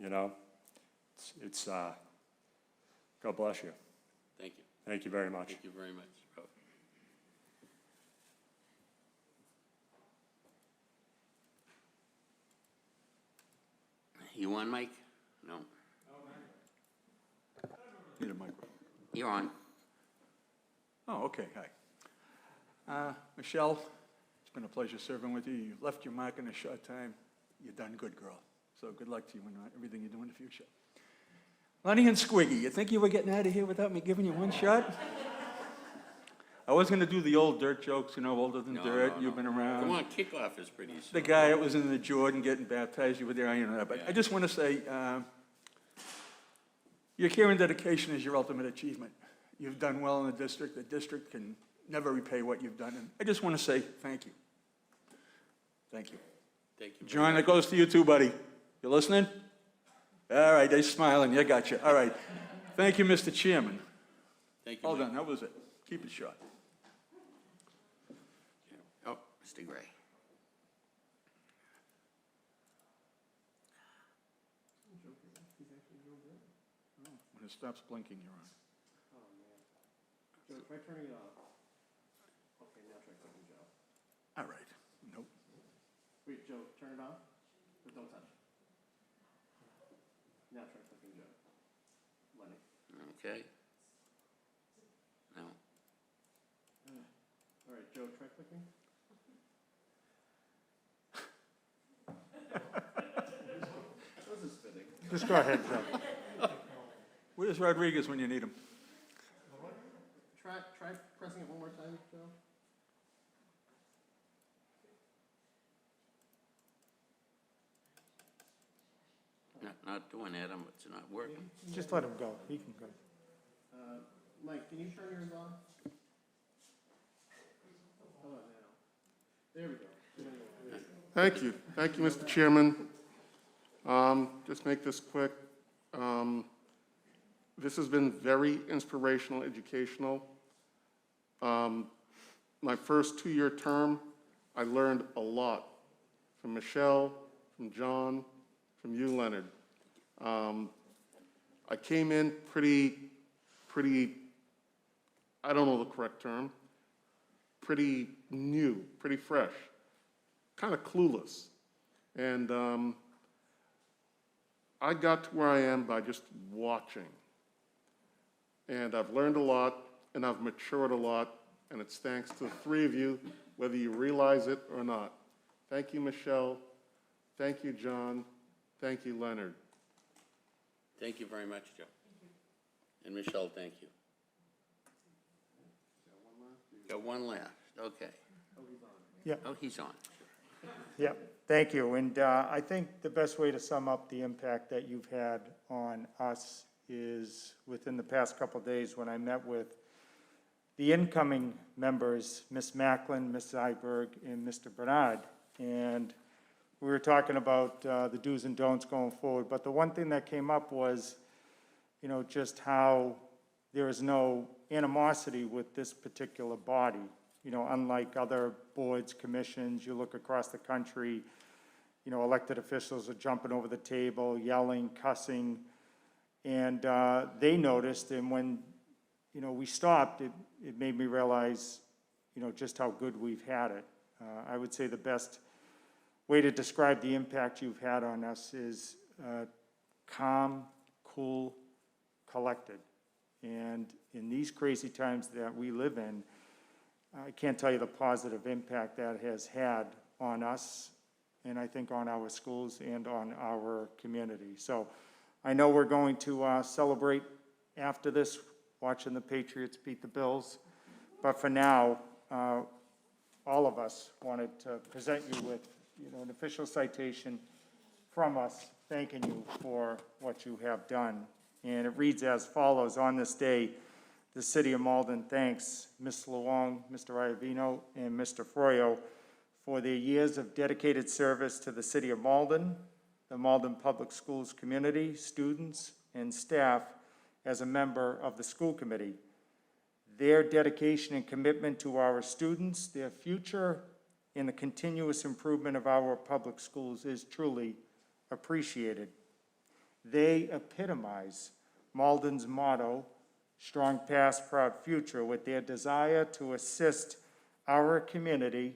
you know, it's God bless you. Thank you. Thank you very much. Thank you very much, Robert. You on, Mike? No. Need a microphone. You're on. Oh, okay, hi. Michelle, it's been a pleasure serving with you. You've left your mark in a short time. You've done good, girl. So good luck to you in everything you do in the future. Lenny and Squiggy, you think you were getting out of here without me giving you one shot? I was going to do the old dirt jokes, you know, older than dirt. You've been around. Come on, kickoff is pretty soon. The guy that was in the Jordan getting baptized, you were there, you know that. But I just want to say, your care and dedication is your ultimate achievement. You've done well in the district. The district can never repay what you've done. And I just want to say thank you. Thank you. Thank you. John, that goes to you too, buddy. You listening? All right, they're smiling. You got you. All right. Thank you, Mr. Chairman. Thank you. Hold on, that was it. Keep it short. Oh, Mr. Gray. When it stops blinking, you're on. Oh, man. Joe, try turning it off. Okay, now try clicking Joe. All right. Nope. Wait, Joe, turn it off, but don't touch. Now try clicking Joe. Lenny. Okay. No. All right, Joe, try clicking. This is spinning. Just go ahead, Joe. Where's Rodriguez when you need him? Try pressing it one more time, Joe. Not doing it, it's not working. Just let him go. He can go. Mike, can you turn yours on? How about now? There we go. Thank you. Thank you, Mr. Chairman. Just make this quick. This has been very inspirational, educational. My first two-year term, I learned a lot from Michelle, from John, from you, Leonard. I came in pretty, I don't know the correct term, pretty new, pretty fresh, kind of clueless. And I got to where I am by just watching. And I've learned a lot, and I've matured a lot, and it's thanks to the three of you, whether you realize it or not. Thank you, Michelle. Thank you, John. Thank you, Leonard. Thank you very much, Joe. And Michelle, thank you. Got one left, okay. Yeah. Oh, he's on. Yeah, thank you. And I think the best way to sum up the impact that you've had on us is within the past couple of days when I met with the incoming members, Ms. Macklin, Ms. Zyberg, and Mr. Bernard. And we were talking about the do's and don'ts going forward. But the one thing that came up was, you know, just how there is no animosity with this particular body. You know, unlike other boards, commissions, you look across the country, you know, elected officials are jumping over the table, yelling, cussing. And they noticed, and when, you know, we stopped, it made me realize, you know, just how good we've had it. I would say the best way to describe the impact you've had on us is calm, cool, collected. And in these crazy times that we live in, I can't tell you the positive impact that has had on us, and I think on our schools and on our community. So I know we're going to celebrate after this, watching the Patriots beat the Bills. But for now, all of us wanted to present you with, an official citation from us, thanking you for what you have done. And it reads as follows: on this day, the City of Malden thanks Ms. Luang, Mr. Iovino, and Mr. Froio for their years of dedicated service to the City of Malden, the Malden Public Schools community, students, and staff as a member of the school committee. Their dedication and commitment to our students, their future, and the continuous improvement of our public schools is truly appreciated. They epitomize Malden's motto, strong past, proud future, with their desire to assist our community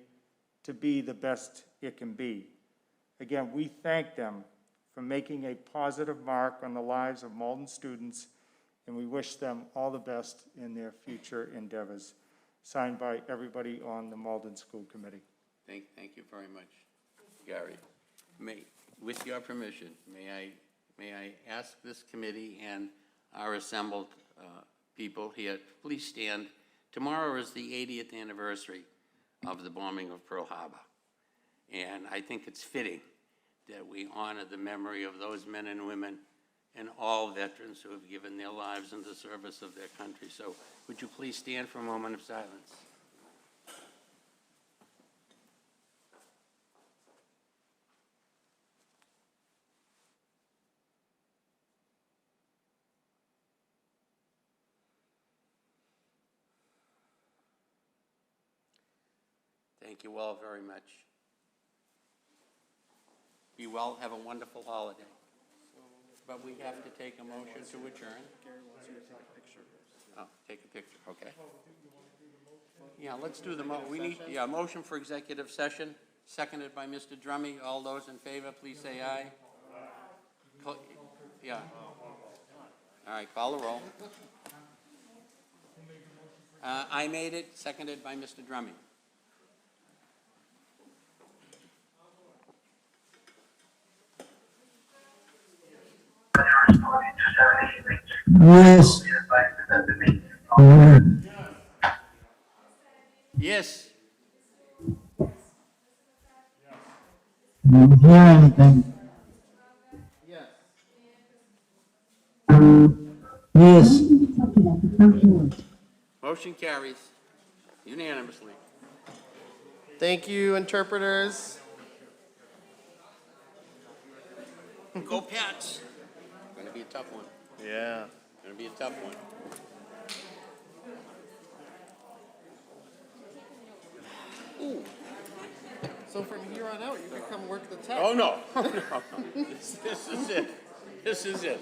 to be the best it can be. Again, we thank them for making a positive mark on the lives of Malden students, and we wish them all the best in their future endeavors. Signed by everybody on the Malden School Committee. Thank you very much, Gary. With your permission, may I ask this committee and our assembled people here, please stand. Tomorrow is the 80th anniversary of the bombing of Pearl Harbor. And I think it's fitting that we honor the memory of those men and women and all veterans who have given their lives in the service of their country. So would you please stand for a moment of silence? Thank you all very much. Be well, have a wonderful holiday. But we have to take a motion to adjourn. Gary wants you to take a picture. Oh, take a picture, okay. Yeah, let's do the motion for executive session, seconded by Mr. Drummy. All those in favor, please say aye. Yeah. All right, call the roll. I made it, seconded by Mr. Drummy. Yes. Yes. Didn't hear anything. Yes. Motion carries unanimously. Thank you, interpreters. Go Pats. Gonna be a tough one. Yeah. Gonna be a tough one. Ooh. So from here on out, you can come work the tech. Oh, no. This is it. This is it.